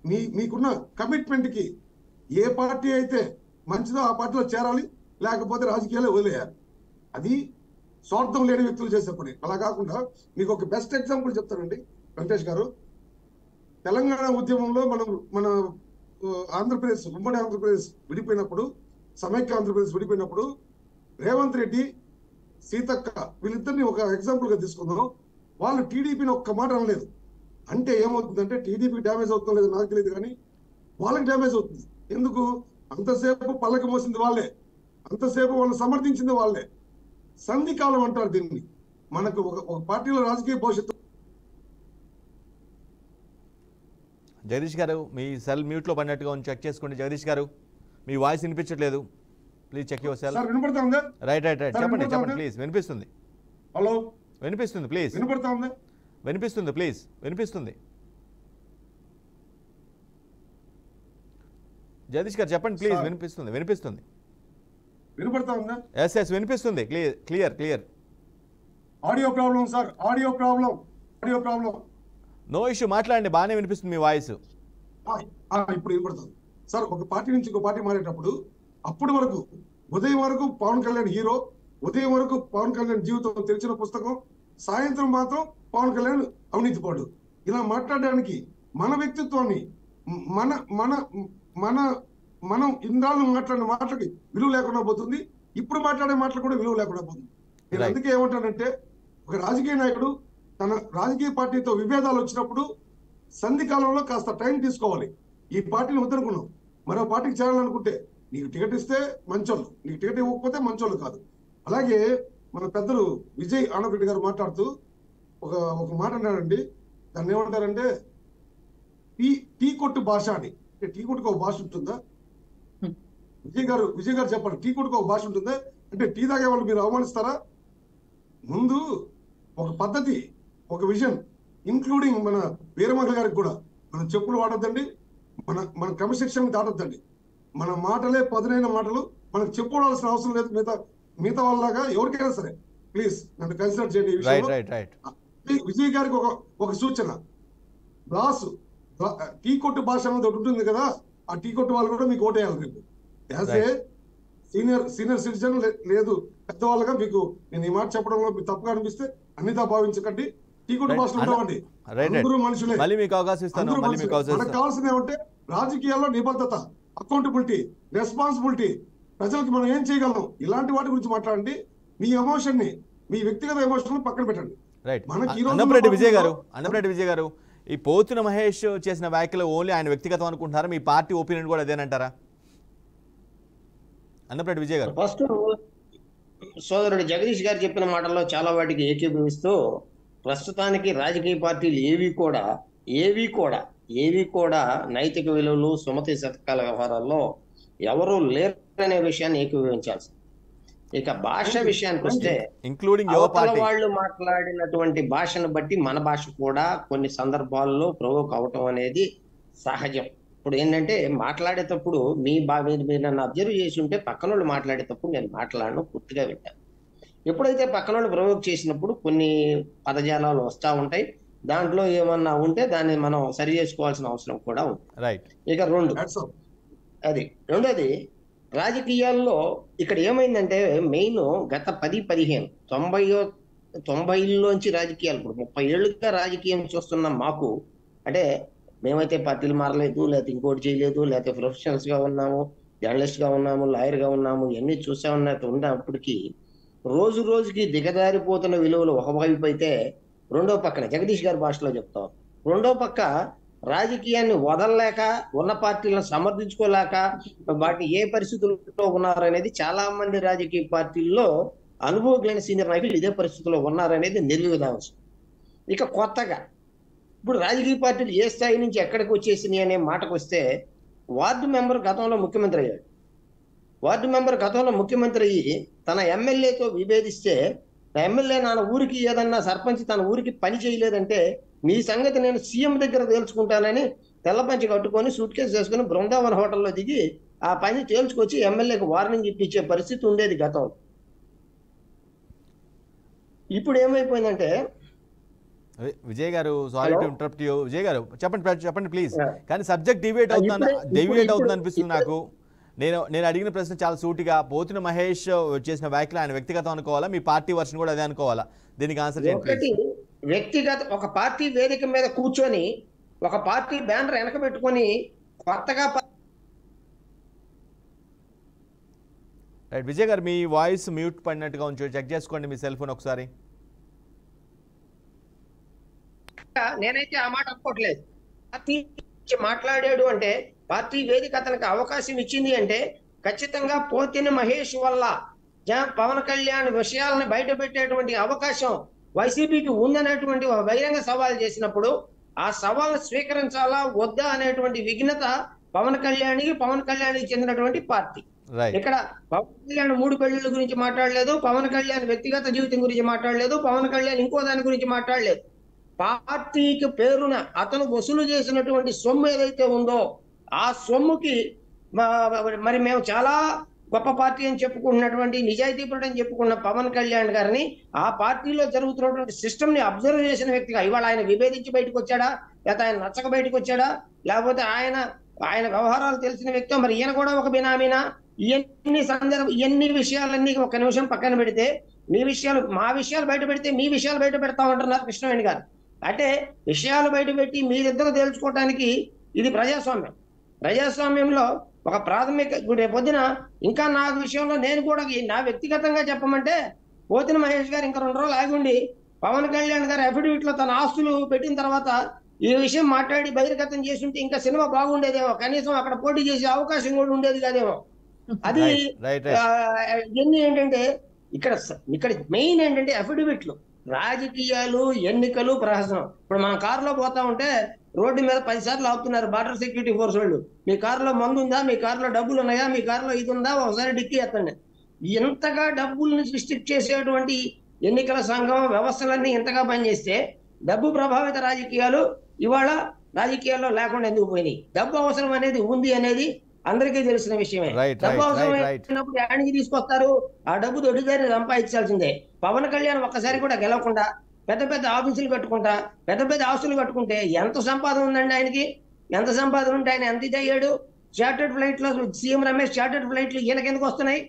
మీకున్న కమిట్మెంట్కి ఏ పార్టీ అయితే మంచిదో ఆ పార్టీలో చేరాలి, లేకపోతే రాజకీయాలు వదిలేయాలి. అది స్వార్థం లేని వ్యక్తులు చేసే పని. అలా కాకుండా మీకు ఒక బెస్ట్ ఎగ్జాంపుల్ చెప్తానండి వెంకటేష్ గారు. తెలంగాణ ఉద్యమంలో మన ఆంధ్రప్రదేశ్, ఉమ్మడి ఆంధ్రప్రదేశ్ విడిపోయినప్పుడు, సమైక్య ఆంధ్రప్రదేశ్ విడిపోయినప్పుడు రేవంత్ రెడ్డి, సీతక్క వీళ్ళిద్దరిని ఒక ఎగ్జాంపుల్ గా తీసుకుందాం. వాళ్ళు టీడీపీని ఒక్క మాట అనలేదు. అంటే ఏమవుతుందంటే టీడీపీ డ్యామేజ్ అవుతుందో లేదో నాకు తెలియదు, కానీ వాళ్ళకి డ్యామేజ్ అవుతుంది. ఎందుకు? అంతసేపు పల్లకి మోసింది వాళ్ళే, అంతసేపు వాళ్ళు సమర్థించింది వాళ్ళే. సంధి కాలం అంటారు దీన్ని. మనకు ఒక పార్టీలో రాజకీయ భవిష్యత్తు. జగదీష్ గారు మీ సెల్ మ్యూట్లో పడినట్టుగా ఉంది, చెక్ చేసుకోండి. జగదీష్ గారు మీ వాయిస్ వినిపించట్లేదు, ప్లీజ్ చెక్ యువర్ సెల్. వినపడతా ఉందా? రైట్ చెప్పండి ప్లీజ్. వినిపిస్తుంది. హలో, వినిపిస్తుంది ప్లీజ్. వినపడతా ఉందా? వినిపిస్తుంది ప్లీజ్. వినిపిస్తుంది. జగదీష్ గారు చెప్పండి ప్లీజ్. వినిపిస్తుంది. వినపడతా ఉందా? ఎస్ వినిపిస్తుంది. Clear. Audio problem sir, audio problem. No issue, మాట్లాడండి, బాగానే వినిపిస్తుంది మీ వాయిస్. ఇప్పుడు వినపడుతుంది సార్. ఒక పార్టీ నుంచి ఇంకో పార్టీ మారేటప్పుడు అప్పటి వరకు ఉదయం వరకు పవన్ కళ్యాణ్ హీరో, ఉదయం వరకు పవన్ కళ్యాణ్ జీవితం తెరిచిన పుస్తకం, సాయంత్రం మాత్రం పవన్ కళ్యాణ్ అవినీతిపడు. ఇలా మాట్లాడడానికి మన వ్యక్తిత్వాన్ని, మనం ఇన్నాళ్ళు మాట్లాడిన మాటలకి విలువ లేకుండా పోతుంది. ఇప్పుడు మాట్లాడే మాటలు కూడా విలువ లేకుండా పోతుంది. నేను అందుకే ఏమంటానంటే, ఒక రాజకీయ నాయకుడు తన రాజకీయ పార్టీతో విభేదాలు వచ్చినప్పుడు సంధి కాలంలో కాస్త టైం తీసుకోవాలి. ఈ పార్టీని వద్దనుకున్నాం, మరో పార్టీకి చేరాలనుకుంటే నీకు టికెట్ ఇస్తే మంచోళ్ళు, నీకు టికెట్ ఇవ్వకపోతే మంచోళ్ళు కాదు. అలాగే మన పెద్దలు విజయ్ ఆనరెడ్డి గారు మాట్లాడుతూ ఒక మాట అన్నారండి. దాన్ని ఏమంటారంటే టీ కొట్టు భాష అని. అంటే టీ కొట్టుకు ఒక భాష ఉంటుందా? విజయ్ గారు చెప్పండి, టీ కొట్టుకు ఒక భాష ఉంటుందా? అంటే టీ తాగే వాళ్ళు మీరు అవమానిస్తారా? ముందు ఒక పద్ధతి, ఒక విజన్, ఇంక్లూడింగ్ మన వీరమహిళ గారికి కూడా మనం చెప్పులు వాడొద్దండి, మన క్రమశిక్షణ దాటొద్దండి. మన మాటలే పదునైన మాటలు, మనకు చెప్పుకోవాల్సిన అవసరం లేదు. మిగతా వాళ్ళలాగా ఎవరికైనా సరే ప్లీజ్ నన్ను కన్సిడర్ చేయండి. విజయ్ గారికి ఒక సూచన, గ్లాసు టీ కొట్టు భాష అనేది ఒకటి ఉంటుంది కదా, ఆ టీ కొట్టు వాళ్ళు కూడా మీకు ఓటేయాలి రేపు. యాజ్ ఏ సీనియర్ సిటిజన్ లేదు పెద్దవాళ్ళగా మీకు నేను ఈ మాట చెప్పడంలో మీకు తప్పుగా అనిపిస్తే అన్నిదా భావించకండి. టీ కొట్టు భాషలు ఉండవండి, అందరూ మనుషులే. మనకు కావాల్సింది ఏమంటే రాజకీయాల్లో నిబద్ధత, అకౌంటబిలిటీ, రెస్పాన్సిబిలిటీ. ప్రజలకు మనం ఏం చేయగలం, ఇలాంటి వాటి గురించి మాట్లాడండి. మీ ఎమోషన్ ని, మీ వ్యక్తిగత ఎమోషన్ పక్కన పెట్టండి. అన్నపరెడ్డి విజయ్ గారు ఈ పోతున మహేష్ చేసిన వ్యాఖ్యలు ఓన్లీ ఆయన వ్యక్తిగతం అనుకుంటున్నారా? మీ పార్టీ ఒపీనియన్ కూడా అదేనంటారా? అన్నపరెడ్డి విజయ్ గారు. ఫస్ట్ సోదరుడు జగదీష్ గారు చెప్పిన మాటల్లో చాలా వాటికి ఏకీభవిస్తూ, ప్రస్తుతానికి రాజకీయ పార్టీలు ఏవి కూడా నైతిక విలువలు, సుమతి శతకాల వ్యవహారాల్లో ఎవరూ లేరనే విషయాన్ని ఏకీభవించాల్సి. ఇక భాష విషయానికి వస్తే, వాళ్ళు మాట్లాడినటువంటి భాషను బట్టి మన భాష కూడా కొన్ని సందర్భాల్లో ప్రవోక్ అవటం అనేది సహజం. ఇప్పుడు ఏంటంటే, మాట్లాడేటప్పుడు మీరు నన్ను అబ్జర్వ్ చేసి ఉంటే పక్కన వాళ్ళు మాట్లాడేటప్పుడు నేను మాట్లాడను, పూర్తిగా వింటాను. ఎప్పుడైతే పక్కన వాళ్ళు ప్రవోక్ చేసినప్పుడు కొన్ని పదజాలాలు వస్తూ ఉంటాయి, దాంట్లో ఏమన్నా ఉంటే దాన్ని మనం సరి చేసుకోవాల్సిన అవసరం కూడా ఉంది. ఇక రెండోది రాజకీయాల్లో ఇక్కడ ఏమైందంటే, మెయిన్ గత 10-15 90లోంచి రాజకీయాలు, ఇప్పుడు 30 ఏళ్ళుగా రాజకీయం చూస్తున్న మాకు, అంటే మేమైతే పార్టీలు మారలేదు, లేకపోతే ఇంకోటి చేయలేదు, లేకపోతే ప్రొఫెషనల్స్ గా ఉన్నాము, జర్నలిస్ట్ గా ఉన్నాము, లాయర్ గా ఉన్నాము, ఇవన్నీ ఉన్నప్పటికీ రోజు రోజుకి దిగజారిపోతున్న విలువలు ఒకవైపు అయితే, రెండో పక్కన జగదీష్ గారి భాషలో చెప్తాం, రెండో పక్క రాజకీయాన్ని వదలలేక, ఉన్న పార్టీలను సమర్థించుకోలేక వాటిని ఏ పరిస్థితుల్లో ఉన్నారనేది చాలా మంది రాజకీయ పార్టీల్లో అనుభవం లేని సీనియర్ నాయకులు ఇదే పరిస్థితుల్లో ఉన్నారనేది నిర్విధాంశం. ఇక కొత్తగా ఇప్పుడు రాజకీయ పార్టీలు ఏ స్థాయి నుంచి ఎక్కడికి వచ్చేసినాయి అనే మాటకు వస్తే, వార్డు మెంబర్ గతంలో ముఖ్యమంత్రి అయ్యాడు. వార్డు మెంబర్ గతంలో ముఖ్యమంత్రి అయ్యి తన ఎమ్మెల్యేతో విభేదిస్తే, ఎమ్మెల్యే నా ఊరికి ఏదన్నా సర్పంచ్ తన ఊరికి పని చేయలేదంటే, మీ సంగతి నేను సీఎం దగ్గర తేల్చుకుంటానని తెల్లపంచి కట్టుకొని సూట్ కేసు చేసుకుని బృందావన్ హోటల్లో దిగి ఆ పని తేల్చుకొచ్చి ఎమ్మెల్యేకి వార్నింగ్ ఇప్పించే పరిస్థితి ఉండేది గతంలో. ఇప్పుడు ఏమైపోయిందంటే, విజయ్ గారు, sorry to interrupt you. Vijay గారు చెప్పండి ప్లీజ్. Yeah. కానీ సబ్జెక్ట్ డివేట్ అవుతుంది అనిపిస్తుంది నాకు. నేను అడిగిన ప్రశ్న చాలా సూటిగా, పోతిన మహేష్ చేసిన వ్యాఖ్యలు ఆయన వ్యక్తిగతం అనుకోవాలా, మీ పార్టీ వర్షన్ కూడా అదే అనుకోవాలా? దీనికి ఆన్సర్ చేయండి ఒకటి వ్యక్తిగత, ఒక పార్టీ వేదిక మీద కూర్చొని ఒక పార్టీ బ్యానర్ వెనక పెట్టుకొని కొత్తగా రైట్. విజయ్ గారు, మీ వాయిస్ మ్యూట్ పడినట్టుగా ఉంచు, చెక్ చేసుకోండి మీ సెల్ ఫోన్ ఒకసారి. నేనైతే ఆ మాట అనుకోవట్లేదు. పార్టీ మాట్లాడాడు అంటే, పార్టీ వేదిక అతనికి అవకాశం ఇచ్చింది అంటే ఖచ్చితంగా పోతిన మహేష్ వల్ల పవన్ కళ్యాణ్ విషయాలను బయట పెట్టేటువంటి అవకాశం వైసీపీకి ఉందనేటువంటి ఒక బహిరంగ సవాల్ చేసినప్పుడు ఆ సవాల్ను స్వీకరించాలా వద్దా అనేటువంటి విఘ్నత పవన్ కళ్యాణ్కి చెందినటువంటి పార్టీ. ఇక్కడ పవన్ కళ్యాణ్ 3 పెళ్లిళ్ళ గురించి మాట్లాడలేదు, పవన్ కళ్యాణ్ వ్యక్తిగత జీవితం గురించి మాట్లాడలేదు, పవన్ కళ్యాణ్ ఇంకో దాని గురించి మాట్లాడలేదు. పార్టీకి పేరున అతను వసూలు చేసినటువంటి సొమ్ము ఏదైతే ఉందో ఆ సొమ్ముకి మరి మేము చాలా గొప్ప పార్టీ అని చెప్పుకున్నటువంటి, నిజాయితీపరుడు అని చెప్పుకున్న పవన్ కళ్యాణ్ గారిని ఆ పార్టీలో జరుగుతున్నటువంటి సిస్టమ్ ని అబ్జర్వ్ చేసిన వ్యక్తిగా ఇవాళ ఆయన విభేదించి బయటకు వచ్చాడా, లేకపోతే ఆయన నచ్చక బయటకు వచ్చాడా, లేకపోతే ఆయన వ్యవహారాలు తెలిసిన వ్యక్తి, మరి ఈయన కూడా ఒక బినామీనా? ఇవన్నీ విషయాలన్నీ ఒక నిమిషం పక్కన పెడితే, మా విషయాలు బయట పెడితే మీ విషయాలు బయట పెడతామంటున్నారు కృష్ణవేణి గారు. అంటే విషయాలు బయట పెట్టి మీరిద్దరు తెలుసుకోవడానికి ఇది ప్రజాస్వామ్యంలో ఒక ప్రాథమిక. పొద్దున ఇంకా నా విషయంలో నేను కూడా నా వ్యక్తిగతంగా చెప్పమంటే, పోతిన మహేష్ గారు ఇంకా 2 రోజులు ఆగుండి పవన్ కళ్యాణ్ గారు అఫిడవిట్ లో తన ఆస్తులు పెట్టిన తర్వాత ఈ విషయం మాట్లాడి బహిర్గతం చేస్తుంటే ఇంకా సినిమా బాగుండేదేమో, కనీసం అక్కడ పోటీ చేసే అవకాశం కూడా ఉండేది కాదేమో. అది ఇవన్నీ ఏంటంటే ఇక్కడ మెయిన్ ఏంటంటే అఫిడవిట్లు, రాజకీయాలు, ఎన్నికలు, ప్రహసనం. ఇప్పుడు మనం కారులో పోతా ఉంటే రోడ్డు మీద 10 సార్లు ఆపుతున్నారు బార్డర్ సెక్యూరిటీ ఫోర్స్ వాళ్ళు. మీ కారులో మందు ఉందా, మీ కారులో డబ్బులు ఉన్నాయా, మీ కారులో ఇది ఉందా, ఒకసారి డిక్కీ ఎత్తండి. ఎంతగా డబ్బుల్ని రిస్ట్రిక్ట్ చేసేటువంటి ఎన్నికల సంఘం వ్యవస్థలన్నీ ఎంతగా పనిచేస్తే డబ్బు ప్రభావిత రాజకీయాలు ఇవాళ రాజకీయాల్లో లేకుండా ఎందుకు పోయినాయి? డబ్బు అవసరం అనేది ఉంది అనేది అందరికీ తెలిసిన విషయమే. డబ్బు అవసరమైనప్పుడు యాడికి తీసుకొస్తారు? ఆ డబ్బు దొడ్డిదారిని సంపాదించాల్సిందే. పవన్ కళ్యాణ్ ఒక్కసారి కూడా గెలవకుండా పెద్ద పెద్ద ఆఫీసులు కట్టుకుంటా, పెద్ద పెద్ద ఆస్తులు కట్టుకుంటే ఎంత సంపాదన ఉందండి ఆయనకి? ఎంత సంపాదన ఉంటే ఆయన ఎంత ఇది అయ్యాడు? చార్టెడ్ ఫ్లైట్ లో సీఎం రమేష్ చార్టెడ్ ఫ్లైట్లు ఈయనకి ఎందుకు వస్తున్నాయి?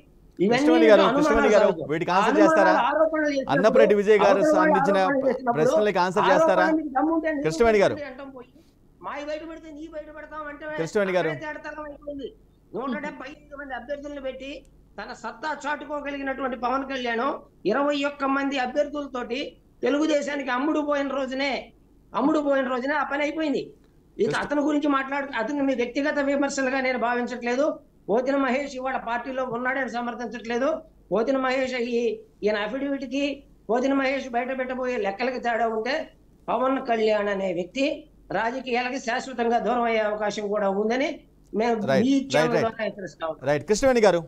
అన్నప్రెడ్డి విజయ్ గారు సంబంధించిన ప్రశ్నలకు ఆన్సర్ చేస్తారా? కృష్ణవేణి గారు, మాయ బయట పెడితే నీ బయట పెడతాం అంటే కృష్ణవేణి గారు, 175 మంది అభ్యర్థులను పెట్టి తన సత్తా చాటుకోగలిగినటువంటి పవన్ కళ్యాణ్ 21 మంది అభ్యర్థులతోటి తెలుగుదేశానికి అమ్ముడు పోయిన రోజునే ఆ పని అయిపోయింది. ఇక అతని గురించి అతను మీ వ్యక్తిగత విమర్శలుగా నేను భావించట్లేదు. పోతిన మహేష్ ఇవాళ పార్టీలో ఉన్నాడని సమర్థించట్లేదు. పోతిన మహేష్ ఈయన అఫిడవిట్ కి పోతిన మహేష్ బయట పెట్టబోయే లెక్కలకి తేడా ఉంటే పవన్ కళ్యాణ్ అనే వ్యక్తి రాజకీయాలకి శాశ్వతంగా దూరం అయ్యే అవకాశం కూడా ఉందని మేము కృష్ణవేణి గారు,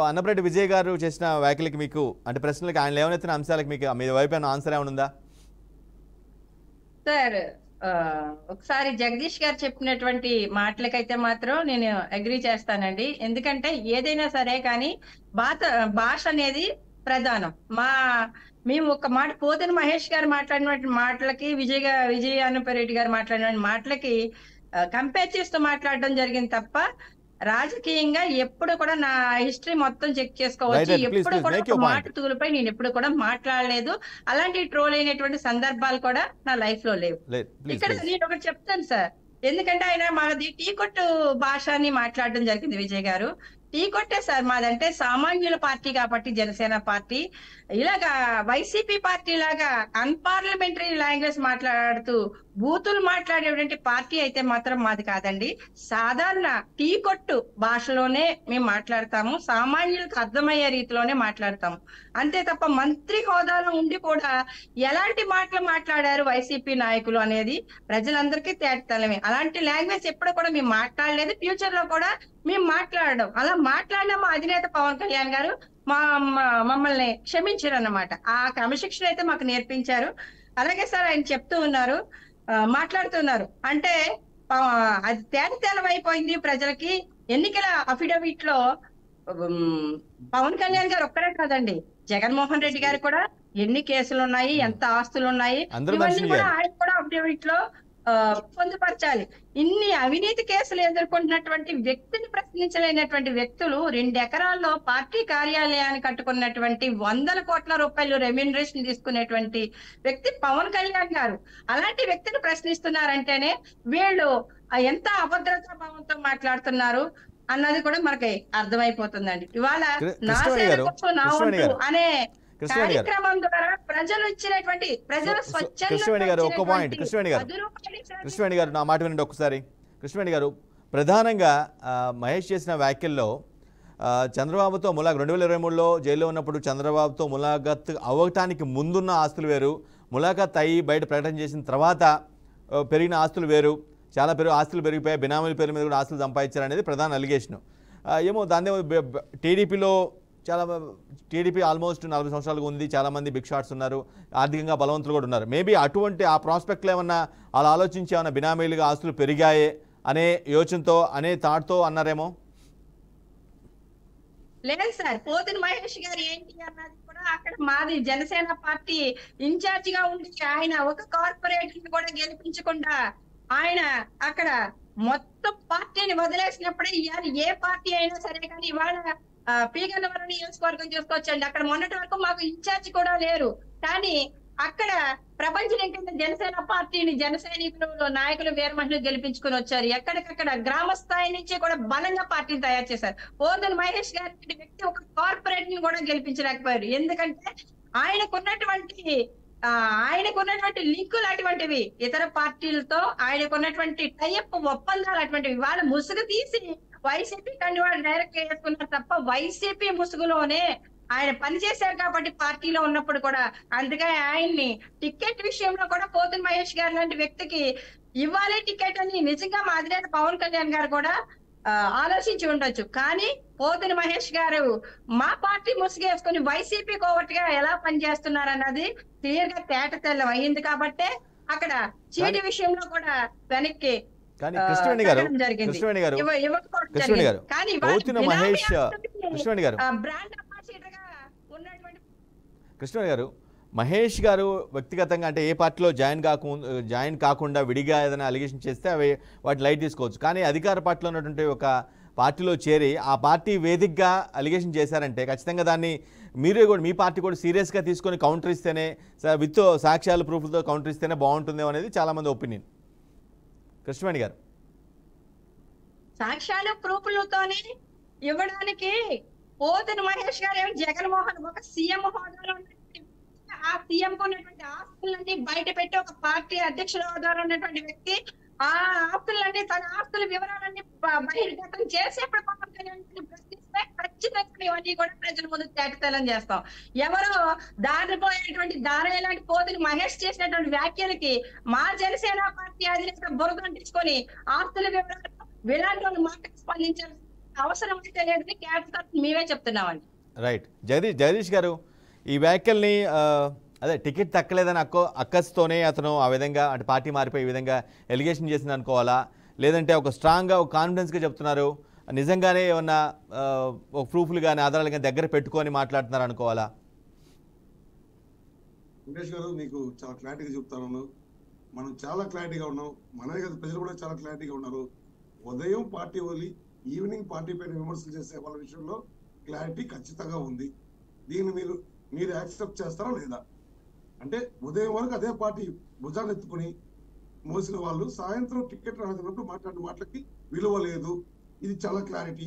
అన్నప్రెడ్డి విజయ్ గారు చేసిన వ్యాఖ్యలకి మీకు, అంటే ప్రశ్నలకి ఆయన లేవనెత్తిన అంశాలకు మీకు మీ వైపు ఆన్సర్ ఏమైనా ఉందా? సార్, ఒకసారి జగదీష్ గారు చెప్పినటువంటి మాటలకైతే మాత్రం నేను అగ్రీ చేస్తానండి. ఎందుకంటే ఏదైనా సరే కానీ భాష అనేది ప్రధానం. మేము ఒక మాట పోతిన మహేష్ గారు మాట్లాడిన మాటలకి విజయ అన్నపరెడ్డి గారు మాట్లాడిన మాటలకి కంపేర్ చేస్తూ మాట్లాడడం జరిగింది తప్ప రాజకీయంగా ఎప్పుడు కూడా నా హిస్టరీ మొత్తం చెక్ చేసుకోవచ్చు. ఎప్పుడు కూడా ఒక మాట తూలుపై నేను ఎప్పుడు కూడా మాట్లాడలేదు. అలాంటి ట్రోల్ అయినటువంటి సందర్భాలు కూడా నా లైఫ్ లో లేవు. ఇక్కడ నేను ఒకటి చెప్తాను సార్, ఎందుకంటే ఆయన మాది టీ కొట్టు భాష అని మాట్లాడడం జరిగింది విజయ్ గారు. టీ కొట్టే సార్ మాదంటే సామాన్యుల పార్టీ కాబట్టి జనసేన పార్టీ ఇలాగా వైసీపీ పార్టీ లాగా అన్పార్లమెంటరీ లాంగ్వేజ్ మాట్లాడుతూ బూతులు మాట్లాడేటువంటి పార్టీ అయితే మాత్రం మాది కాదండి. సాధారణ టీ కొట్టు భాషలోనే మేము మాట్లాడతాము, సామాన్యులకు అర్థమయ్యే రీతిలోనే మాట్లాడతాము. అంతే తప్ప మంత్రి హోదాలో ఉండి కూడా ఎలాంటి మాటలు మాట్లాడారు వైసీపీ నాయకులు అనేది ప్రజలందరికీ తేటతలమే. అలాంటి లాంగ్వేజ్ ఎప్పుడు కూడా మేము మాట్లాడలేదు, ఫ్యూచర్ లో కూడా మేము మాట్లాడడం. అలా మాట్లాడిన మా అధినేత పవన్ కళ్యాణ్ గారు మమ్మల్ని క్షమించారు అన్నమాట. ఆ క్రమశిక్షణ అయితే మాకు నేర్పించారు. అలాగే సార్ ఆయన చెప్తూ ఉన్నారు, మాట్లాడుతున్నారు అంటే అది తేటతెల్లమైపోయింది ప్రజలకి. ఎన్నికల అఫిడవిట్ లో పవన్ కళ్యాణ్ గారు ఒక్కరే కాదండి, జగన్మోహన్ రెడ్డి గారు కూడా ఎన్ని కేసులు ఉన్నాయి, ఎంత ఆస్తులు ఉన్నాయి, అందరూ ఇవన్నీ mention కూడా చేయాలి. ఆయన కూడా అఫిడవిట్ లో పొందుపరచాలి. ఇన్ని అవినీతి కేసులు ఎదుర్కొంటున్నటువంటి వ్యక్తిని ప్రశ్నించలేనటువంటి వ్యక్తులు 2 ఎకరాల్లో పార్టీ కార్యాలయాన్ని కట్టుకున్నటువంటి 100 కోట్ల రూపాయలు రెమ్యూనరేషన్ తీసుకునేటువంటి వ్యక్తి పవన్ కళ్యాణ్ గారు. అలాంటి వ్యక్తిని ప్రశ్నిస్తున్నారంటేనే వీళ్ళు ఎంత అభద్రతా భావంతో మాట్లాడుతున్నారు అన్నది కూడా మనకి అర్థమైపోతుందండి. ఇవాళ నా కృష్ణవేణి సేన గారు, కోసం నా కృష్ణవేణి వంతు గారు, అనే కృష్ణవేణి గారు, కార్యక్రమం ద్వారా ప్రజలు ఇచ్చినటువంటి ప్రజలు స్వచ్ఛందంగా కృష్ణవేణి గారు ఒక్క పాయింట్, ఇచ్చినటువంటి కృష్ణవేణి గారు, 10 రూపాయలు ఇచ్చినటువంటి కృష్ణవేణి గారు నా మాట వినండి ఒకసారి. కృష్ణవేణి గారు, ప్రధానంగా మహేష్ చేసిన వ్యాఖ్యల్లో చంద్రబాబుతో 2023లో జైల్లో ఉన్నప్పుడు చంద్రబాబుతో ములాఖత్ అవ్వటానికి ముందున్న ఆస్తులు వేరు, ములాఖత్ అయ్యి బయట ప్రకటన చేసిన తర్వాత పెరిగిన ఆస్తులు వేరు, చాలా ఆస్తులు పెరిగిపోయాయి, బినామీల పేరు మీద కూడా ఆస్తులు సంపాదించారనేది ప్రధాన అలిగేషన్. ఏమో దాన్ని టీడీపీలో టీడీపీ ఆల్మోస్ట్ 40 సంవత్సరాలుగా ఉంది, చాలామంది బిగ్ షాట్స్ ఉన్నారు, ఆర్థికంగా బలవంతులు కూడా ఉన్నారు. మేబీ అటువంటి ఆ ప్రాస్పెక్ట్లో ఏమన్నా అలా ఆలోచించి ఏమన్నా బినామీలుగా ఆస్తులు పెరిగాయే అనే యోచనతో అనే థాట్తో అన్నారేమో. లేదు సార్, పోతిన మహేష్ గారు ఏంటి అన్నది కూడా అక్కడ మాది జనసేన పార్టీ ఇన్ఛార్జ్ గా ఉండి ఆయన ఒక కార్పొరేటర్ కూడా గెలిపించకుండా ఆయన అక్కడ మొత్తం పార్టీని వదిలేసినప్పుడే ఇవాళ ఏ పార్టీ అయినా సరే కానీ ఇవాళ పీగన్నవరం నియోజకవర్గం చూసుకోవచ్చండి. అక్కడ మొన్నటి వరకు మాకు ఇన్ఛార్జ్ కూడా లేరు, కానీ అక్కడ ప్రపంచం ఏంటంటే జనసేన పార్టీని జన సైనికులు నాయకులు వీరమహిళలు గెలిపించుకుని వచ్చారు. ఎక్కడికక్కడ గ్రామ స్థాయి నుంచి కూడా బలంగా పార్టీని తయారు చేశారు. పోతన మహేష్ గారి వ్యక్తి ఒక కార్పొరేట్ ని కూడా గెలిపించలేకపోయారు. ఎందుకంటే ఆయనకున్నటువంటి లింకులు అటువంటివి, ఇతర పార్టీలతో ఆయనకున్నటువంటి టైఅప్ ఒప్పందాలు అటువంటివి. వాళ్ళ ముసుగు తీసి వైసీపీ కండువా డైరెక్ట్ వేసుకున్నారు తప్ప వైసీపీ ముసుగులోనే ఆయన పనిచేశారు కాబట్టి పార్టీలో ఉన్నప్పుడు కూడా. అందుకే ఆయన్ని టికెట్ విషయంలో కూడా పోతన మహేష్ గారు లాంటి వ్యక్తికి ఇవ్వాలి టికెట్ అని నిజంగా మా అధినేత పవన్ కళ్యాణ్ గారు కూడా ఆలోచించి ఉండొచ్చు. కానీ పోతన మహేష్ గారు మా పార్టీ ముసుగేసుకుని వైసీపీ కోవటిగా ఎలా పనిచేస్తున్నారు అన్నది క్లియర్ గా తేట తెల్లం అయ్యింది కాబట్టి అక్కడ చీటి విషయంలో కూడా వెనక్కి కృష్ణవేణి గారు, కృష్ణవేణి గారు, కృష్ణవేణి గారు, పోతిన మహేష్, కృష్ణవేణి గారు, బ్రాండ్ అంబాసిడర్ గా ఉన్నటువంటి కృష్ణవేణి గారు, మహేష్ గారు వ్యక్తిగతంగా అంటే ఏ పార్టీలో జాయిన్ కాకుండా విడిగా ఏదైనా అలిగేషన్ చేస్తే అవి వాటి లైట్ తీసుకోవచ్చు. కానీ అధికార పార్టీలో ఉన్నటువంటి ఒక పార్టీలో చేరి ఆ పార్టీ వేదికగా అలిగేషన్ చేశారంటే ఖచ్చితంగా దాన్ని మీరే కూడా మీ పార్టీ కూడా సీరియస్గా తీసుకొని కౌంటర్ ఇస్తేనే, విత్ సాక్ష్యాలు ప్రూఫ్లతో కౌంటర్ ఇస్తేనే బాగుంటుందేమో అనేది చాలామంది ఒపీనియన్. కృష్ణవేణి గారు, సాక్ష్యాలు ప్రూఫ్లతోనే ఇవ్వడానికి పోతన మహేష్ గారు ఏమి జగన్మోహన్ ఒక సీఎం హోదాలో ఆ సీఎం ఉన్నటువంటి ఆస్తులన్నీ బయట పెట్టి ఒక పార్టీ అధ్యక్షుల హోదాలో ఉన్నటువంటి వ్యక్తి ఆ ఆస్తులన్నీ తన ఆస్తుల వివరాలన్నీ బహిర్గతం చేసేప్పుడు పవన్ కళ్యాణ్ ప్రశ్నిస్తే ఖచ్చితంగా ఇవన్నీ కూడా ప్రజల ముందు తేటతెల్లం చేస్తాం. ఎవరో దారిపోయేటువంటి దారి లాంటి పోతుని మహేష్ చేసినటువంటి వ్యాఖ్యలకి మా జనసేన పార్టీ అధినేత బురద అంటించుకొని ఆస్తుల వివరాలు విలాంటి వాళ్ళు మాటకు స్పందించాల్సిన అవసరం అయితే లేదని కేటతో మేమే చెప్తున్నామండి. రైట్. జగదీష్ గారు, ఈ వ్యాఖ్యల్ని అదే టికెట్ తక్కలేదని అక్కస్తోనే అతను ఆ విధంగా అంటే పార్టీ మారిపోయి ఈ విధంగా ఎలిగేషన్ చేసింది అనుకోవాలా, లేదంటే ఒక స్ట్రాంగ్గా ఒక కాన్ఫిడెన్స్గా చెప్తున్నారు, నిజంగానే ఏమన్నా ఒక ప్రూఫ్లు కానీ ఆధారాలు కానీ దగ్గర పెట్టుకొని మాట్లాడుతున్నారు అనుకోవాలా? వెంకటేష్ గారు, మీకు చాలా క్లారిటీగా చెప్తాను. మనం చాలా క్లారిటీగా ఉన్నాం, మనమే కదా ప్రజలు కూడా చాలా క్లారిటీగా ఉన్నారు. ఉదయం పార్టీ వదిలి ఈవినింగ్ పార్టీ పైన విమర్శలు చేసే వాళ్ళ విషయంలో క్లారిటీ ఖచ్చితంగా ఉంది. దీన్ని మీరు యాక్సెప్ట్ చేస్తారా లేదా? అంటే ఉదయం వరకు అదే పార్టీ భుజాన్ని ఎత్తుకుని మోసిన వాళ్ళు సాయంత్రం టికెట్ రాసినప్పుడు మాట్లాడిన మాటలకి విలువ లేదు. ఇది చాలా క్లారిటీ.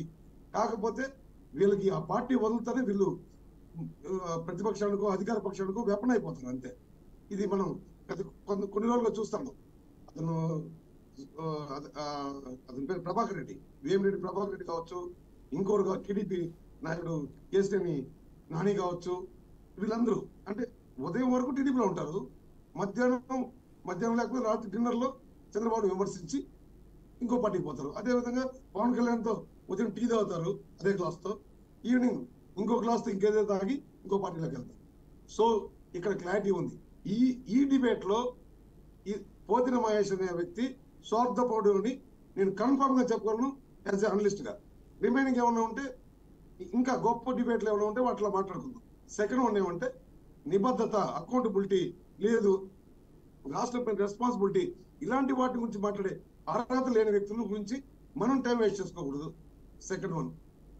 కాకపోతే వీళ్ళకి ఆ పార్టీ వదులుతానే వీళ్ళు ప్రతిపక్షానికో అధికార పక్షానికో వెపన్ అయిపోతారు అంతే. ఇది మనం కొన్ని రోజులుగా చూస్తాము. అతని పేరు ప్రభాకర్ రెడ్డి, వేమిరెడ్డి ప్రభాకర్ రెడ్డి కావచ్చు, ఇంకోరు టీడీపీ నాయకుడు కేసీని నాని కావచ్చు, వీళ్ళందరూ అంటే ఉదయం వరకు టీడీపీలో ఉంటారు. మధ్యాహ్నం లేకపోతే రాత్రి డిన్నర్లో చంద్రబాబు విమర్శించి ఇంకో పార్టీకి పోతారు. అదేవిధంగా పవన్ కళ్యాణ్తో ఉదయం టీ తాగుతారు అదే గ్లాస్తో, ఈవినింగ్ ఇంకో గ్లాస్తో ఇంకేదో తాగి ఇంకో పార్టీలోకి వెళ్తారు. సో ఇక్కడ క్లారిటీ ఉంది. ఈ డిబేట్లో ఈ పోతిన మహేష్ అనే వ్యక్తి స్వార్థపరుడు అని నేను కన్ఫర్మ్ గా చెప్పగలను యాజ్ ఏ అనలిస్ట్ గా. రిమైనింగ్ ఏమన్నా ఉంటే ఇంకా గొప్ప డిబేట్లు ఏమైనా ఉంటే వాటిలో మాట్లాడుకుందాం. సెకండ్ వన్ ఏమంటే నిబద్ధత, అకౌంటబిలిటీ లేదు, రాష్ట్ర రెస్పాన్సిబిలిటీ, ఇలాంటి వాటి గురించి మాట్లాడే అర్హత లేని వ్యక్తుల గురించి మనం టైం వేస్ట్ చేసుకోకూడదు. సెకండ్ వన్,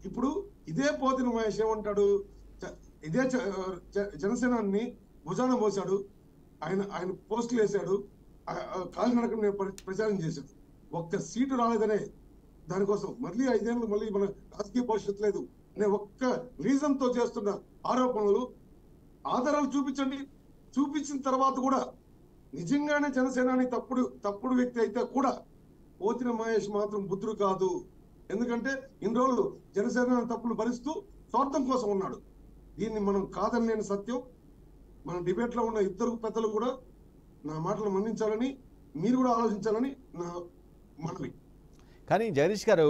ఇప్పుడు ఇదే పోతిన మహేష్ ఏమంటాడు, ఇదే జనసేనాన్ని భుజాన మోసాడు, ఆయన పోస్టులు వేశాడు, కాలినడక ప్రచారం చేశాడు. ఒక్క సీటు రాలేదనే దానికోసం మళ్ళీ 5 ఏళ్ళు మళ్ళీ మన రాజకీయ భవిష్యత్తు లేదు అనే ఒక్క రీజన్ తో చేస్తున్న ఆరోపణలు ఆధారాలు చూపించండి. చూపించిన తర్వాత కూడా నిజంగానే జనసేనాని తప్పుడు వ్యక్తి అయితే కూడా పోతిన మహేష్ మాత్రం బుద్ధుడు కాదు. ఎందుకంటే ఇన్ని రోజులు జనసేన తప్పులు భరిస్తూ స్వార్థం కోసం ఉన్నాడు. దీన్ని మనం కాదనలేని సత్యం. మన డిబేట్ లో ఉన్న ఇద్దరు పెద్దలు కూడా నా మాటలు మన్నించాలని, మీరు కూడా ఆలోచించాలని నా మనవి. కానీ జగదీష్ గారు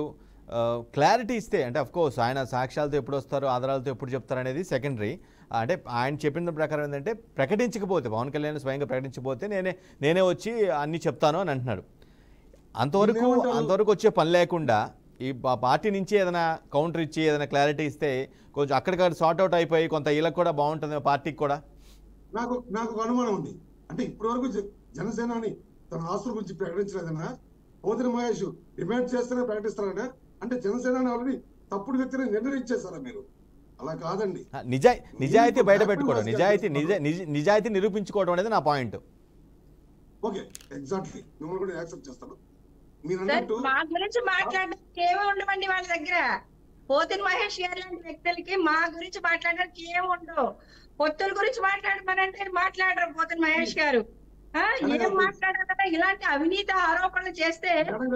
క్లారిటీ ఇస్తే, అంటే అఫ్కోర్స్ ఆయన సాక్ష్యాలతో ఎప్పుడు వస్తారు, ఆధారాలతో ఎప్పుడు చెప్తారు అనేది సెకండరీ. అంటే ఆయన చెప్పిన ప్రకారం ఏంటంటే ప్రకటించకపోతే, పవన్ కళ్యాణ్ స్వయంగా ప్రకటించకపోతే నేనే వచ్చి అన్ని చెప్తాను అని అంటున్నాడు. అంతవరకు వచ్చే పని లేకుండా ఈ పార్టీ నుంచి ఏదైనా కౌంటర్ ఇచ్చి ఏదైనా క్లారిటీ ఇస్తే కొంచెం అక్కడికక్కడ సార్ట్ అవుట్ అయిపోయి కొంత వీళ్ళకి కూడా బాగుంటుంది, పార్టీకి కూడా. నాకు అనుమానం ఉంది. అంటే ఇప్పటి వరకు జనసేనాని తన ఆస్తుల గురించి ప్రకటించలేదన్నా, పోతిన మహేష్ డిమాండ్ చేస్తేనే ప్రకటిస్తారన్నా, అంటే జనసేనాని ఆల్రెడీ తప్పుడు వ్యక్తిని నిర్ణయించేశారా మీరు? అలా కాదండి. నిజాయితీ బయట పెట్టుకోవడం, నిజాయితీ నిరూపించుకోవడం అనేది నా పాయింట్. ఓకే, ఎగ్జాక్ట్లీ, మిమ్మల్ని కూడా యాక్సెప్ట్ చేస్తాను. మా గురించి మాట్లాడడానికి ఏమీ ఉండవండి వాళ్ళ దగ్గర. పోతిన మహేష్ గారు లాంటి వ్యక్తులకి మా గురించి మాట్లాడడానికి ఏమి ఉండవు. పొత్తుల గురించి మాట్లాడమనంటే మాట్లాడరు పోతిన మహేష్ గారు. ఏం మాట్లాడారంటే ఇలాంటి అవినీతి ఆరోపణలు చేస్తే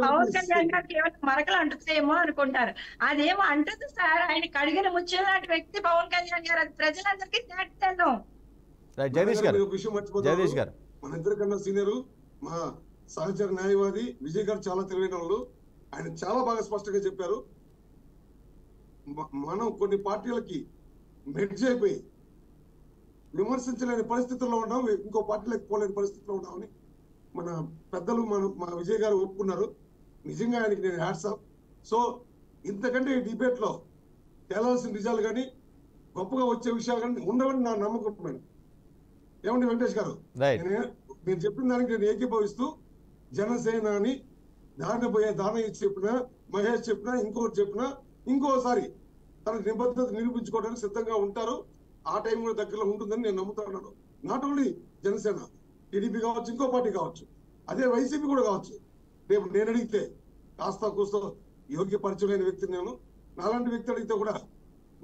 పవన్ కళ్యాణ్ గారు కేవలం మరకలు అంటుతాయేమో అనుకుంటారు. అదేమో అంటుంది సార్. ఆయన కడిగిన ముత్యం లాంటి వ్యక్తి పవన్ కళ్యాణ్ గారు. అది ప్రజలందరికీ తేటతెల్లం. జగదీష్ గారు మన ఇద్దరికన్నా సీనియరు మా సహచర న్యాయవాది విజయ్ గారు చాలా తెలివైన వాళ్ళు. ఆయన చాలా బాగా స్పష్టంగా చెప్పారు. మనం కొన్ని పార్టీలకి మెడ్జ్ అయిపోయి విమర్శించలేని పరిస్థితుల్లో ఉన్నాం, ఇంకో పార్టీలకు పోలేని పరిస్థితిలో ఉన్నామని మన పెద్దలు మా విజయ్ గారు ఒప్పుకున్నారు. నిజంగా ఆయనకి నేను హ్యాట్స్ ఆఫ్. సో ఇంతకంటే ఈ డిబేట్ లో తేలాల్సిన నిజాలు కానీ గొప్పగా వచ్చే విషయాలు కానీ ఉండవని నా నమ్మకం. ఏమండి వెంకటేష్ గారు, నేను చెప్పిన దానికి నేను ఏకీభవిస్తూ జనసేనాని దారిన చెప్పినా, మహేష్ చెప్పినా, ఇంకోటి చెప్పినా ఇంకోసారి తన నిబద్ధత నిరూపించుకోవడానికి సిద్ధంగా ఉంటారు. ఆ టైం కూడా దగ్గరలో ఉంటుందని నేను నమ్ముతున్నాను. నాట్ ఓన్లీ జనసేన, టీడీపీ కావచ్చు, ఇంకో పార్టీ కావచ్చు, అదే వైసీపీ కూడా కావచ్చు. రేపు నేను అడిగితే కాస్త కూస్తో యోగ్య పరిచయం లేని వ్యక్తిని నేను, నాలాంటి వ్యక్తి అడిగితే కూడా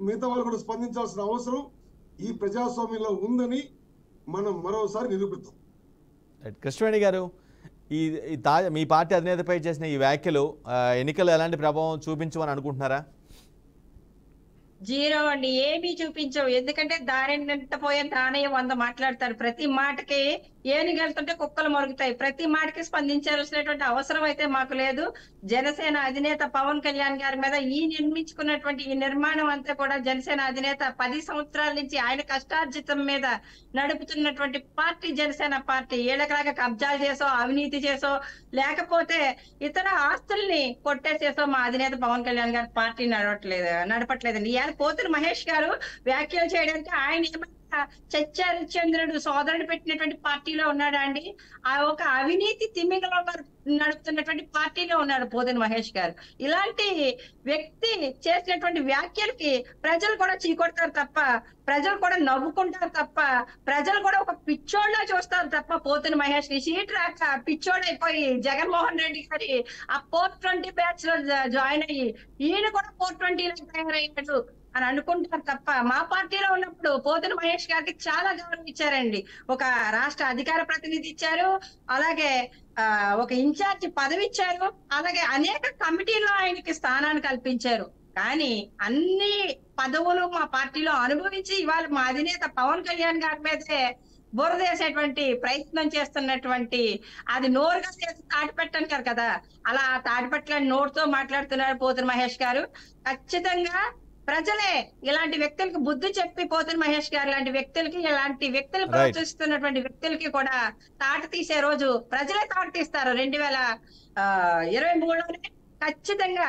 మిగతా వాళ్ళు కూడా స్పందించాల్సిన అవసరం ఈ ప్రజాస్వామ్యంలో ఉందని మనం మరోసారి నిరూపిద్దాం. కృష్ణవేణి గారు, మీ పార్టీ అధినేతపై చేసిన ఈ వ్యాఖ్యలు ఎన్నికలు ఎలాంటి ప్రభావం చూపించమని అనుకుంటున్నారా? జీరో అండి, ఏమీ చూపించవు. ఎందుకంటే దారిని పోయే దానయ్య 100 మాట్లాడతారు. ప్రతి మాటకి ఏనుగెళ్తుంటే కుక్కలు మరుగుతాయి. ప్రతి మాటకి స్పందించాల్సినటువంటి అవసరం అయితే మాకు లేదు. జనసేన అధినేత పవన్ కళ్యాణ్ గారి మీద ఈ నిర్మించుకున్నటువంటి ఈ నిర్మాణం అంతా కూడా జనసేన అధినేత 10 సంవత్సరాల నుంచి ఆయన కష్టార్జితం మీద నడుపుతున్నటువంటి పార్టీ జనసేన పార్టీ. ఏళ్ళకలాగా కబ్జాలు చేసో, అవినీతి చేసో, లేకపోతే ఇతర ఆస్తుల్ని కొట్టేసేసో మా అధినేత పవన్ కళ్యాణ్ గారి పార్టీ నడపట్లేదండి. ఇవాళ పోతిన మహేష్ గారు వ్యాఖ్యలు చేయడానికి ఆయన ఏమైనా చంద్రుడు సోదరుడు పెట్టినటువంటి పార్టీలో ఉన్నాడా అండి? ఆ ఒక అవినీతి తిమ్మిగలో నడుపుతున్నటువంటి పార్టీలో ఉన్నారు పోతిన మహేష్ గారు. ఇలాంటి వ్యక్తి చేసినటువంటి వ్యాఖ్యలకి ప్రజలు కూడా చీకొడతారు తప్ప, ప్రజలు కూడా నవ్వుకుంటారు తప్ప, ప్రజలు కూడా ఒక పిచ్చోళ్ళ చూస్తారు తప్ప పోతిన మహేష్ కి సీట్ రాక పిచ్చోడైపోయి జగన్మోహన్ రెడ్డి గారి ఆ 420 బ్యాచ్ లో జాయిన్ అయ్యి ఈయన కూడా 420 తయారయ్యాడు అని అనుకుంటారు తప్ప, మా పార్టీలో ఉన్నప్పుడు పోతిన మహేష్ గారికి చాలా గౌరవం ఇచ్చారండి. ఒక రాష్ట్ర అధికార ప్రతినిధి ఇచ్చారు, అలాగే ఒక ఇన్ఛార్జ్ పదవి ఇచ్చారు, అలాగే అనేక కమిటీల్లో ఆయనకి స్థానాన్ని కల్పించారు. కానీ అన్ని పదవులు మా పార్టీలో అనుభవించి ఇవాళ మా అధినేత పవన్ కళ్యాణ్ గారి మీదే బురదేసేటువంటి ప్రయత్నం చేస్తున్నటువంటి, అది నోరుగా చేసి తాటిపెట్టంటారు కదా, అలా తాటిపెట్టలేని నోరుతో మాట్లాడుతున్నారు పోతిన మహేష్ గారు. ఖచ్చితంగా ప్రజలే ఇలాంటి వ్యక్తులకు బుద్ధి చెప్పి పోతిన మహేష్ గారు లాంటి వ్యక్తులకి, ఇలాంటి వ్యక్తులు ప్రోత్సహిస్తున్నటువంటి వ్యక్తులకి కూడా తాట తీసే రోజు ప్రజలే తాట తీస్తారు. 2023లోనే ఖచ్చితంగా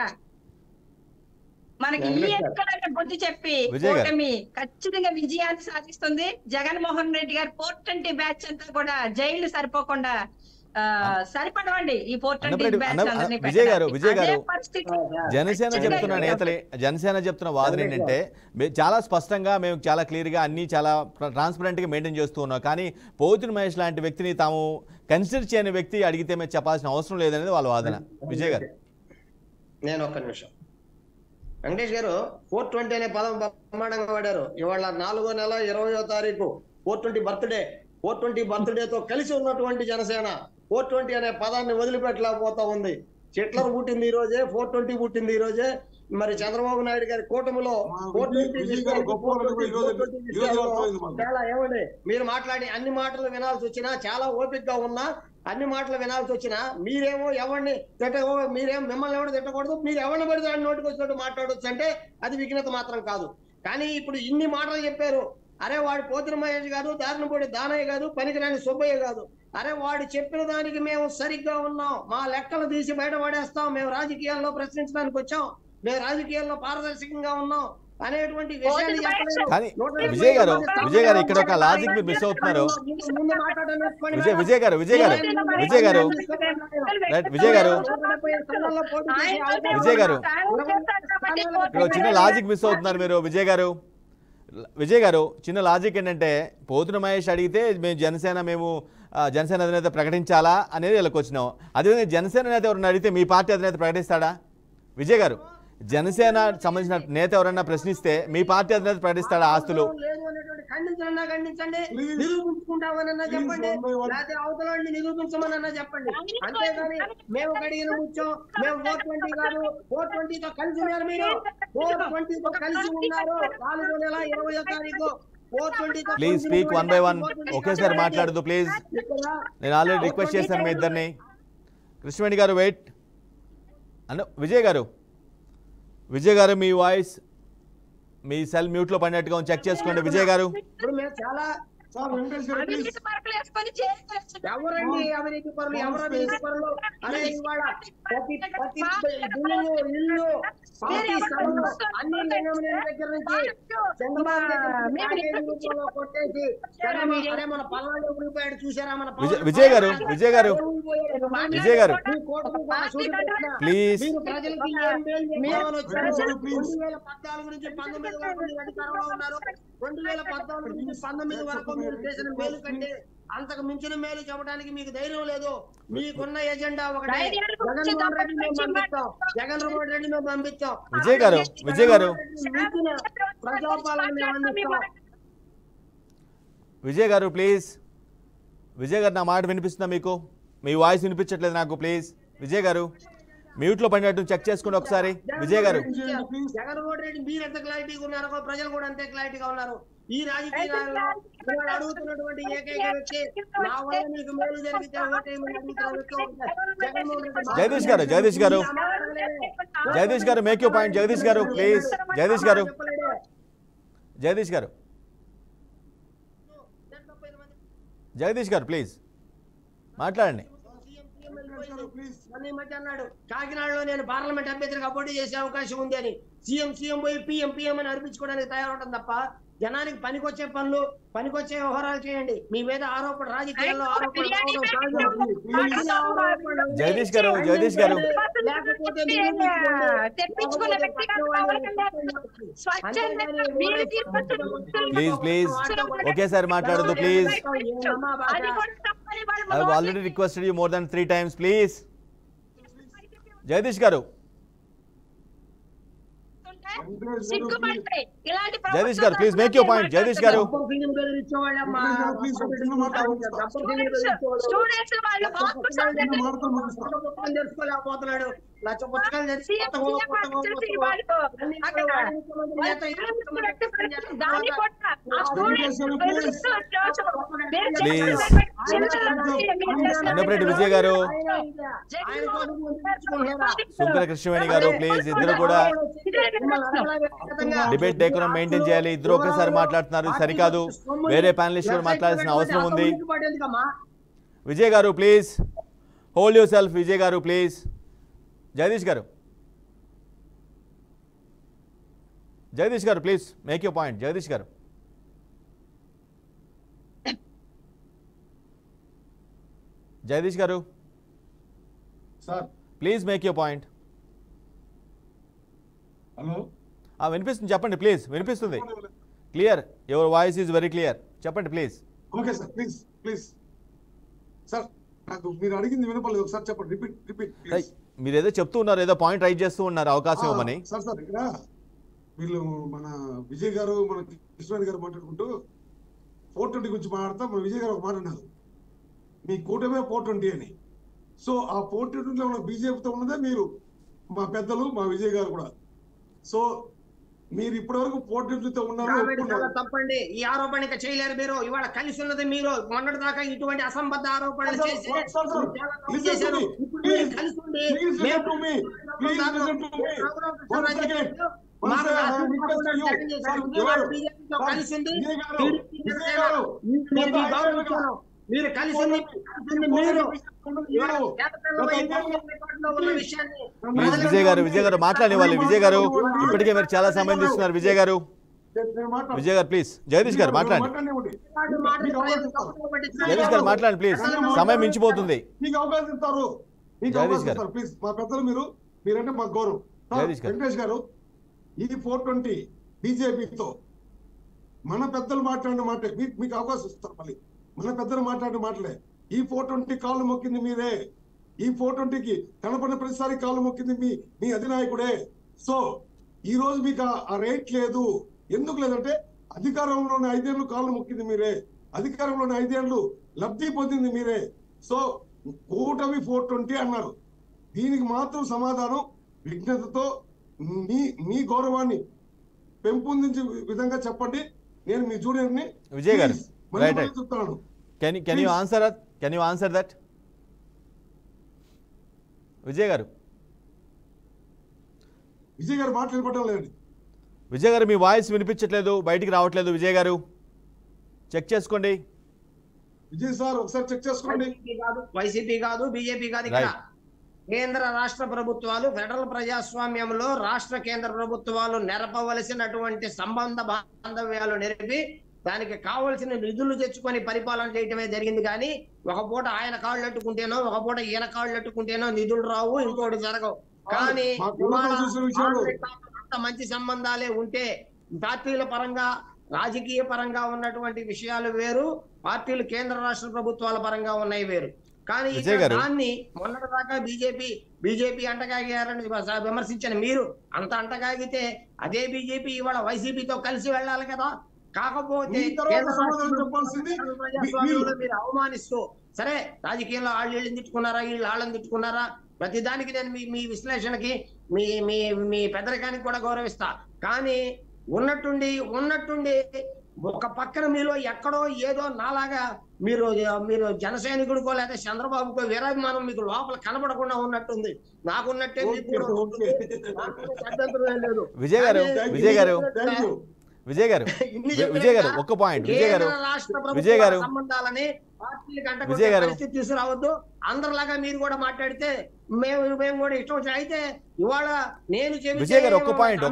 మనకి ఈ ఎన్నికల బుద్ధి చెప్పి విజయ్ గారు. కూటమి ఖచ్చితంగా విజయాన్ని సాధిస్తుంది. జగన్మోహన్ రెడ్డి గారు 420 బ్యాచ్ అంతా కూడా జైలు సరిపోకుండా సరిపడవండి ఈ 420 బ్యాచ్. విజయ్ గారు జనసేన చెప్తున్న నేతలే, జనసేన చెప్తున్న వాదన ఏంటంటే చాలా స్పష్టంగా మేము చాలా క్లియర్గా అన్ని చాలా ట్రాన్స్పరెంట్గా మెయింటైన్ చేస్తూ ఉన్నాం, కానీ పోతుని మహేష్ లాంటి వ్యక్తిని తాము కన్సిడర్ చేయని వ్యక్తి అడిగితే మేము చెప్పాల్సిన అవసరం లేదనేది వాళ్ళ వాదన. విజయ్ గారు, నేను ఒక్క నిమిషం. వెంకటేష్ గారు 420 అనే పదం బ్రహ్మాండంగా వాడారు. ఇవాళ 4వ నెల 20వ తారీఖు 420 బర్త్డే. 420 బర్త్డేతో కలిసి ఉన్నటువంటి జనసేన 420 అనే పదాన్ని వదిలిపెట్టలేకపోతా ఉంది. హిట్లర్ పుట్టింది ఈ రోజే, 420 పుట్టింది ఈ రోజే. మరి చంద్రబాబు నాయుడు గారి కూటమిలో 420 చాలా ఏమండి మీరు మాట్లాడి అన్ని మాటలు వినాల్సి వచ్చినా, చాలా ఓపికగా ఉన్నా అన్ని మాటలు వినాల్సి వచ్చినా, మీరేమో ఎవరిని మిమ్మల్ని ఎవరు తిట్టకూడదు, మీరు ఎవరిని పడితే ఆయన నోటికి వచ్చినట్టు మాట్లాడవచ్చు అంటే అది విఘ్నత మాత్రం కాదు. కానీ ఇప్పుడు ఇన్ని మాటలు చెప్పారు. అరే వాడు పోతిన మహేష్ కాదు, దారుణపూడి దానయ్య కాదు, పనికిరాని సుబ్బయ్య కాదు. అరే వాడు చెప్పిన దానికి మేము సరిగ్గా ఉన్నాం, మా లెక్కలు తీసి బయట పడేస్తాం, మేము రాజకీయాల్లో ప్రశ్నించడానికి వచ్చాం, మేము రాజకీయాల్లో పారదర్శకంగా ఉన్నాం అనేటువంటి విషయాన్ని కానీ విజయ్ గారు ఇక్కడ ఒక లాజిక్ మీరు మిస్ అవుతున్నారు. విజయ్ గారు ఇక్కడ చిన్న లాజిక్ మిస్ అవుతున్నారు మీరు. విజయ్ గారు చిన్న లాజిక్ ఏంటంటే పోతున మహేష్ అడిగితే మేము జనసేన అధినేత ప్రకటించాలా అనేది వీళ్ళకి వచ్చినాం. అదేవిధంగా జనసేన నేత ఎవరైనా అడిగితే మీ పార్టీ అధినేత ప్రకటిస్తాడా? విజయ్ గారు, జనసేన సంబంధించిన నేత ఎవరైనా ప్రశ్నిస్తే మీ పార్టీ అధినేత ప్రకటిస్తాడా ఆస్తులు? ఖండించండి, నిరూపించుకుంటామనన్నా చెప్పండి, లేకపోతే అవతలని నిరూపించమనన్నా చెప్పండి. అంతేగాని మేము కడిగిన ముత్యం, మేము 420 కాదు, 420తో కలిసి ఉన్నారు. మీరు 420తో కలిసి ఉన్నారు. 4వ నెల 20వ తారీఖు 420తో. Please speak one by one, ఒకేసారి మాట్లాడదు ప్లీజ్. నేను ఆల్రెడీ రిక్వెస్ట్ చేశాను మీ ఇద్దరిని. కృష్ణవేణి గారు వెయిట్ అన్న. విజయ్ గారు మీ వాయిస్ మీ సెల్ మ్యూట్ లో పడినట్టుగా చెక్ చేసుకోండి. విజయ్ గారు, ఎవరండి అవినీతి పరులు? ఎవరు అవినీతి పరులు? అరే ఇవాళ ప్రతి ఇల్లు పార్టీ స్థలంలో అన్ని దగ్గర నుంచి చంద్రబాబు కొట్టేసి అరే మన పల్నాడు ఊడిపోయాడు చూసారా? మన విజయ్ గారు ప్లీజ్. మీరు ప్రజలకి ఏం మేలు వచ్చారు? 2014 నుంచి 19 వరకు మీరు అధికారంలో ఉన్నారు. 2014 నుంచి 19 వరకు మీరు చేసిన మేలు కంటే అంతకు మించిన మేలు చెప్పడానికి మీకు ధైర్యం లేదు. మీకున్న ఎజెండా ఒకటే, జగన్మోహన్ రెడ్డి మేము పంపిస్తాం. విజయ్ గారు ప్రజాపాలన మేము అందిస్తాం. విజయ్ గారు ప్లీజ్. విజయ్ గారు నా మాట వినిపిస్తుందా మీకు? మీ వాయిస్ వినిపించట్లేదు నాకు. ప్లీజ్ విజయ్ గారు మ్యూట్ లో పడినట్టు చెక్ చేసుకోండి ఒకసారి. విజయ్ గారు, జగన్మోహన్ రెడ్డి మీరు ఎంత క్లారిటీగా ఉన్నారో ప్రజలు కూడా అంతే క్లారిటీగా ఉన్నారు. ఈ రాజకీయాల్లో అడుగుతున్నటువంటి ఏకైక వ్యక్తి నా వల్ల మీకు మేలు జరిగితే జగదీష్ గారు make you point. Jagadish garu please. Jagadish garu please మాట్లాడండి. అన్నాడు కాకినాడలో నేను పార్లమెంట్ అభ్యర్థిగా పోటీ చేసే అవకాశం ఉంది అని. సీఎం పోయి పిఎం అని అనిపించుకోవడానికి తయారవడం తప్ప జనానికి పనికొచ్చే పనులు, పనికొచ్చే వ్యవహారాలు చేయండి. మీ మీద ఆరోపణ, రాజకీయాల్లో జగదీష్ గారు లేకపోతే ప్లీజ్ ఒకేసారి మాట్లాడదు please. I have already requested you more than 3 times, please. Jagadish garu please make your point. Jagadish గారు తెలుసుకోలేకపోతున్నాడు. అన్నపరెడ్డి విజయ్ గారు, సుంకర కృష్ణవేణి గారు ప్లీజ్. ఇద్దరు కూడా డిబేట్ డెకోరం మెయింటైన్ చేయాలి. ఇద్దరు ఒకేసారి మాట్లాడుతున్నారు, సరికాదు. వేరే ప్యానలిస్ట్ కూడా మాట్లాడాల్సిన అవసరం ఉంది. Vijay garu please hold yourself. Vijay garu please. Jagadish garu Jagadish garu please make your point. Jagadish garu. Jagadish garu sir please make your point. Hello వినిపిస్తుంది చెప్పండి ప్లీజ్. వినిపిస్తుంది clear. Your voice is very clear. చెప్పండి please. Okay sir please please sir నాకు మీరు అడిగింది వినపడలేదు ఒకసారి చెప్పండి రిపీట్ ప్లీజ్. మీరు ఏదో చెప్తూ ఉన్నారు, ఏదో పాయింట్ రైట్ చేస్తూ ఉన్నారు, అవకాశం ఇవ్వమని. సార్ ఇక్కడ వీళ్ళు మన విజయ్ గారు మన కృష్ణారెడ్డి గారు మాట్లాడుకుంటూ 420 గురించి మాట్లాడతా. మన విజయ్ గారు ఒక మాట అన్నారు, మీ కూటమే 420 అని. సో ఆ 420లో ఉన్న బీజేపీతో ఉన్నదే మీరు, మా పెద్దలు, మా విజయ్ గారు కూడా. సో మీరు ఇప్పటి వరకు 420తో ఉన్నారు. తప్పండి, ఈ ఆరోపణ ఇంకా చేయలేరు మీరు. ఇవాళ కలిసి ఉన్నది మీరు. మొన్నటి దాకా ఇటువంటి అసంబద్ధ ఆరోపణలు చేసి మీరు కలిసి విజయ్ గారు మాట్లాడే వాళ్ళు. విజయ్ గారు ఇప్పటికే మీరు చాలా సమయం తీసుకున్నారు. విజయ్ గారు ప్లీజ్. జగదీష్ గారు మాట్లాడండి. జగదీష్ గారు మాట్లాడండి ప్లీజ్, సమయం మించిపోతుంది. మీకు అవకాశం ఇస్తారు. జగదీష్ గారు ప్లీజ్. మా పెద్దలు మీరంటే మాకు గౌరవం. వెంకటేష్ గారు, ఈ 420 బీజేపీతో మన పెద్దలు మాట్లాడిన మాట మీకు అవకాశం ఇస్తారు. మళ్ళీ మన పెద్దలు మాట్లాడిన మాటలే. ఈ 420 కాళ్ళు మొక్కింది మీరే. ఈ 420కి కనపడిన ప్రతిసారి కాళ్ళు మొక్కింది మీ అధినాయకుడే. సో ఈ రోజు మీకు ఆ రేట్ లేదు. ఎందుకు లేదంటే అధికారంలోని 5 ఏళ్ళు కాళ్ళు మొక్కింది మీరే. అధికారంలోని 5 ఏళ్ళు లబ్ధి పొందింది మీరే. సో కూటమి 420 అన్నారు. దీనికి మాత్రం సమాధానం విజ్ఞతతో మీ గౌరవాన్ని పెంపొందించే విధంగా చెప్పండి. నేను మీ జూనియర్ని. విజయ్ గారు చెప్తాను. Can you answer that? Vijay గారు మాట్లాడటం లేదండి. విజయ్ గారు మీ వాయిస్ వినిపించట్లేదు, బయటికి రావట్లేదు. విజయ్ గారు చెక్ చేసుకోండి. విజయ్ సార్ ఒకసారి చెక్ చేసుకోండి. వైసీపీ కాదు, బీజేపీ కాదు. ఇక్కడ కేంద్ర రాష్ట్ర ప్రభుత్వాలు ఫెడరల్ ప్రజాస్వామ్యంలో రాష్ట్ర కేంద్ర ప్రభుత్వాలు నెరపవలసినటువంటి సంబంధ బాంధవ్యాలు నెరిపి దానికి కావలసిన నిధులు తెచ్చుకొని పరిపాలన చేయటమే జరిగింది. కానీ ఒక పూట ఆయన కాళ్ళు అట్టుకుంటేనో, ఒక పూట ఈయన కాళ్ళు అట్టుకుంటేనో నిధులు రావు, ఇంకోటి జరగవు. కానీ అంత మంచి సంబంధాలే ఉంటే పార్టీల పరంగా, రాజకీయ పరంగా ఉన్నటువంటి విషయాలు వేరు, పార్టీలు కేంద్ర రాష్ట్ర ప్రభుత్వాల పరంగా ఉన్నాయి వేరు. కానీ దాన్ని మొన్నటి దాకా బీజేపీ అంటగాగారని విమర్శించిన మీరు అంత అంటగాగితే అదే బీజేపీ ఇవాళ వైసీపీతో కలిసి వెళ్ళాలి కదా. కాకపోతే మీరు అవమానిస్తూ, సరే రాజకీయంలో వీళ్ళని తిట్టుకున్నారా, వాళ్ళని తిట్టుకున్నారా, ప్రతిదానికి నేను మీ విశ్లేషణకి మీ పెద్దరికానికి కూడా గౌరవిస్తా. కానీ ఉన్నట్టుండి ఒక పక్కన మీలో ఎక్కడో ఏదో నాలాగా మీరు జనసైనికుడికో లేదా చంద్రబాబుకో వీరాభిమానం మీకు లోపల కనబడకుండా ఉన్నట్టుంది. నాకున్నట్టే విజయ్ గారు ఒక్క పాయింట్. విజయ్ గారు సంబంధాలని పార్టీలకు పరిస్థితి తీసుకురావద్దు. అందరిలాగా మీరు కూడా మాట్లాడితే మేము కూడా ఇష్టం వచ్చి అయితే ఇవాళ నేను విజయ్ గారు ఒక్క పాయింట్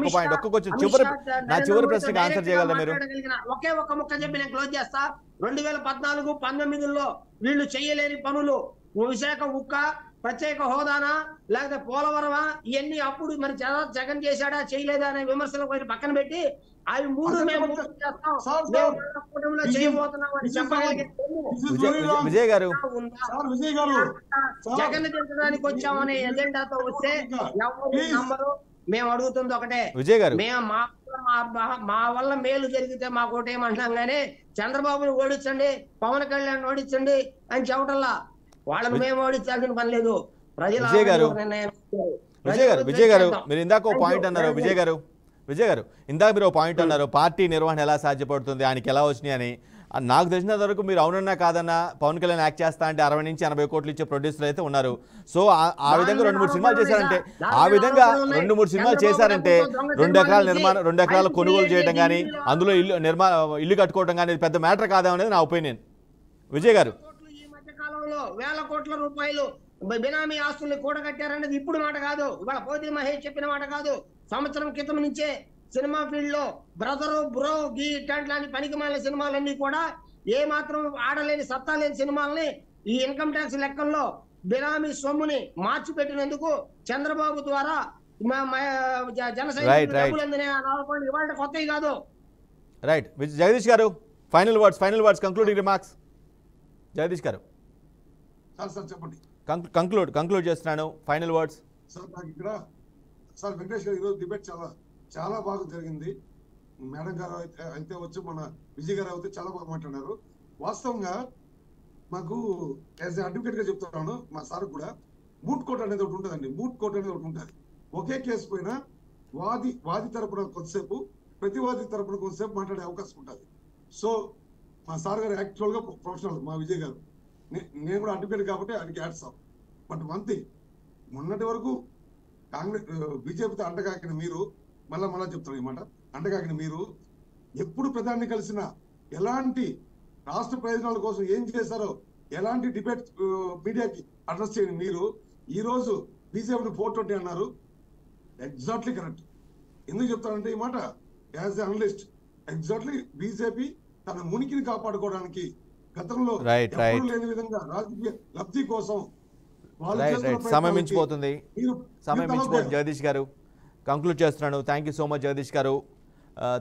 చివరి ప్రశ్నకి ఆన్సర్ చేయగలరా మీరు? ఒకే ఒక్క ముక్క చెప్పి నేను క్లోజ్ చేస్తా. 2014-19లో వీళ్ళు చేయలేని పనులు, విశాఖ ఉక్క, ప్రత్యేక హోదానా లేకపోతే పోలవరమా, ఇవన్నీ అప్పుడు మరి జగన్ చేశాడా చేయలేదా అనే విమర్శలు పోయి పక్కన పెట్టి అవి 3 మేము విజయ్ గారు జగన్ దించడానికి వచ్చామనే ఎజెండాతో వస్తే ఎవరు నమ్మరు. మేము అడుగుతుంది ఒకటే, విజయ్ గారు మా వల్ల మేలు జరిగితే మాకు ఒకటేమంటున్నాం కానీ చంద్రబాబుని ఓడించండి, పవన్ కళ్యాణ్ ఓడించండి అని చెప్పటల్లా. వాళ్ళని మేము ఓడించాల్సిన పని లేదు. ప్రజలు విజయ్ గారు మీరు ఇందాక ఒక పాయింట్ అన్నారు. విజయ్ గారు ఇందాక మీరు ఒక పాయింట్ అన్నారు, పార్టీ నిర్వహణ ఎలా సాధ్యపడుతుంది, ఆయనకి ఎలా వచ్చినాయి అని. నాకు తెలిసినంత వరకు మీరు అవునన్నా కాదన్నా పవన్ కళ్యాణ్ యాక్ట్ చేస్తా అంటే 60 నుంచి 80 కోట్లు ఇచ్చే ప్రొడ్యూసర్లు అయితే ఉన్నారు. సో ఆ విధంగా 2-3 సినిమాలు చేశారంటే, ఆ విధంగా 2-3 సినిమాలు చేశారంటే 2 ఎకరాల నిర్మాణం, 2 ఎకరాల కొనుగోలు చేయడం కానీ, అందులో ఇల్లు కట్టుకోవడం కానీ పెద్ద మ్యాటర్ కాదనేది నా ఒపీనియన్. విజయ్ గారు ఈ మధ్య కాలంలో 1000 కోట్ల రూపాయలు బినామీ ఆస్తుల్ని కూడగట్టారనేది ఇప్పుడు మాట కాదు, ఇవాళ పోతి మహేష్ చెప్పిన మాట కాదు. సంవత్సరం క్రితం నుంచే సినిమా ఫీల్డ్ లో బ్రదరు బ్రో గీ ఇట్లాంటి పనికి మాలిన సినిమాలన్నీ కూడా ఏ మాత్రం ఆడలేని సత్తా లేని సినిమాలని ఈ ఇన్కమ్ ట్యాక్స్ లెక్కల్లో బినామీ సొమ్ముని మార్చిపెట్టినందుకు చంద్రబాబు ద్వారా Right, right. ఇవాళ కొత్తవి కాదు. రైట్ జగదీష్ గారు final words concluding remarks. Jagadish garu sir చెప్పండి. కంక్లూడ్ చేస్తున్నాను. Final words. సార్ నాకు ఇక్కడ సార్ వెంకటేష్ గారు ఈరోజు డిబేట్ చాలా బాగా జరిగింది. మేడం గారు అయితే వచ్చి మన విజయ్ గారు అయితే చాలా బాగా మాట్లాడారు. వాస్తవంగా మాకు యాజ్ అడ్వకేట్ గా చెప్తున్నాను, మా సార్ కూడా మూట్ కోర్ట్ అనేది ఒకటి ఉంటుందండి. మూట్ కోర్ట్ అనేది ఒకటి ఉంటుంది. ఒకే కేసు పైన వాది తరపున కొంతసేపు, ప్రతివాది తరపున కొంతసేపు మాట్లాడే అవకాశం ఉంటుంది. సో మా సార్ గారు యాక్చువల్ గా ప్రొఫెషనల్, మా విజయ్ గారు. నేను కూడా అడ్వకేట్ కాబట్టి ఆయనకి ads of. But one thing, మొన్నటి వరకు కాంగ్రెస్ బీజేపీతో అంటగాకిన మీరు, మళ్ళా చెప్తాను ఈ మాట, అంటగాకిన మీరు ఎప్పుడు ప్రధాని కలిసినా ఎలాంటి రాష్ట్ర ప్రయోజనాల కోసం ఏం చేశారో ఎలాంటి డిబేట్ మీడియాకి అడ్రస్ చేయని మీరు ఈ రోజు బీజేపీని 420 అన్నారు. Exactly correct. ఎందుకు చెప్తానంటే ఈ మాట, as a analyst, exactly BJP తన మునికిని కాపాడుకోవడానికి గతంలో ఎప్పుడూ లేని విధంగా రాజకీయ లబ్ధి కోసం సమయం మించిపోతుంది. జగదీష్ గారు కంక్లూడ్ చేస్తున్నాను. Thank you so much Jagadish garu.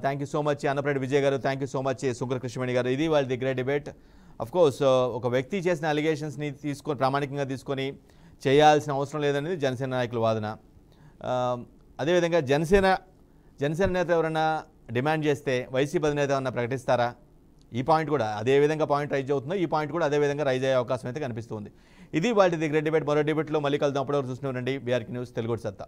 Thank you so much Annapareddy Vijay garu. Thank you so much Sunkara Krishnaveni garu. ఇది వాళ్ళ గ్రేట్ డిబేట్. అఫ్కోర్స్ ఒక వ్యక్తి చేసిన అలిగేషన్స్ని ప్రామాణికంగా తీసుకొని చేయాల్సిన అవసరం లేదనేది జనసేన నాయకుల వాదన. అదేవిధంగా జనసేన నేత ఎవరైనా డిమాండ్ చేస్తే వైసీపీ అధినేత ఏమన్నా ప్రకటిస్తారా? ఈ పాయింట్ కూడా అదే విధంగా పాయింట్ రైజ్ అవుతుందో ఈ పాయింట్ కూడా అదే విధంగా రైజ్ అయ్యే అవకాశం అయితే కనిపిస్తుంది. ఇది వాళ్ళ గ్రేట్ డిబేట్. మరో డిబేట్లో మళ్ళీ కలుద్దాం. అప్పటివరకు చూస్తూనే ఉండండి బీఆర్కే న్యూస్ తెలుగు సత్తా.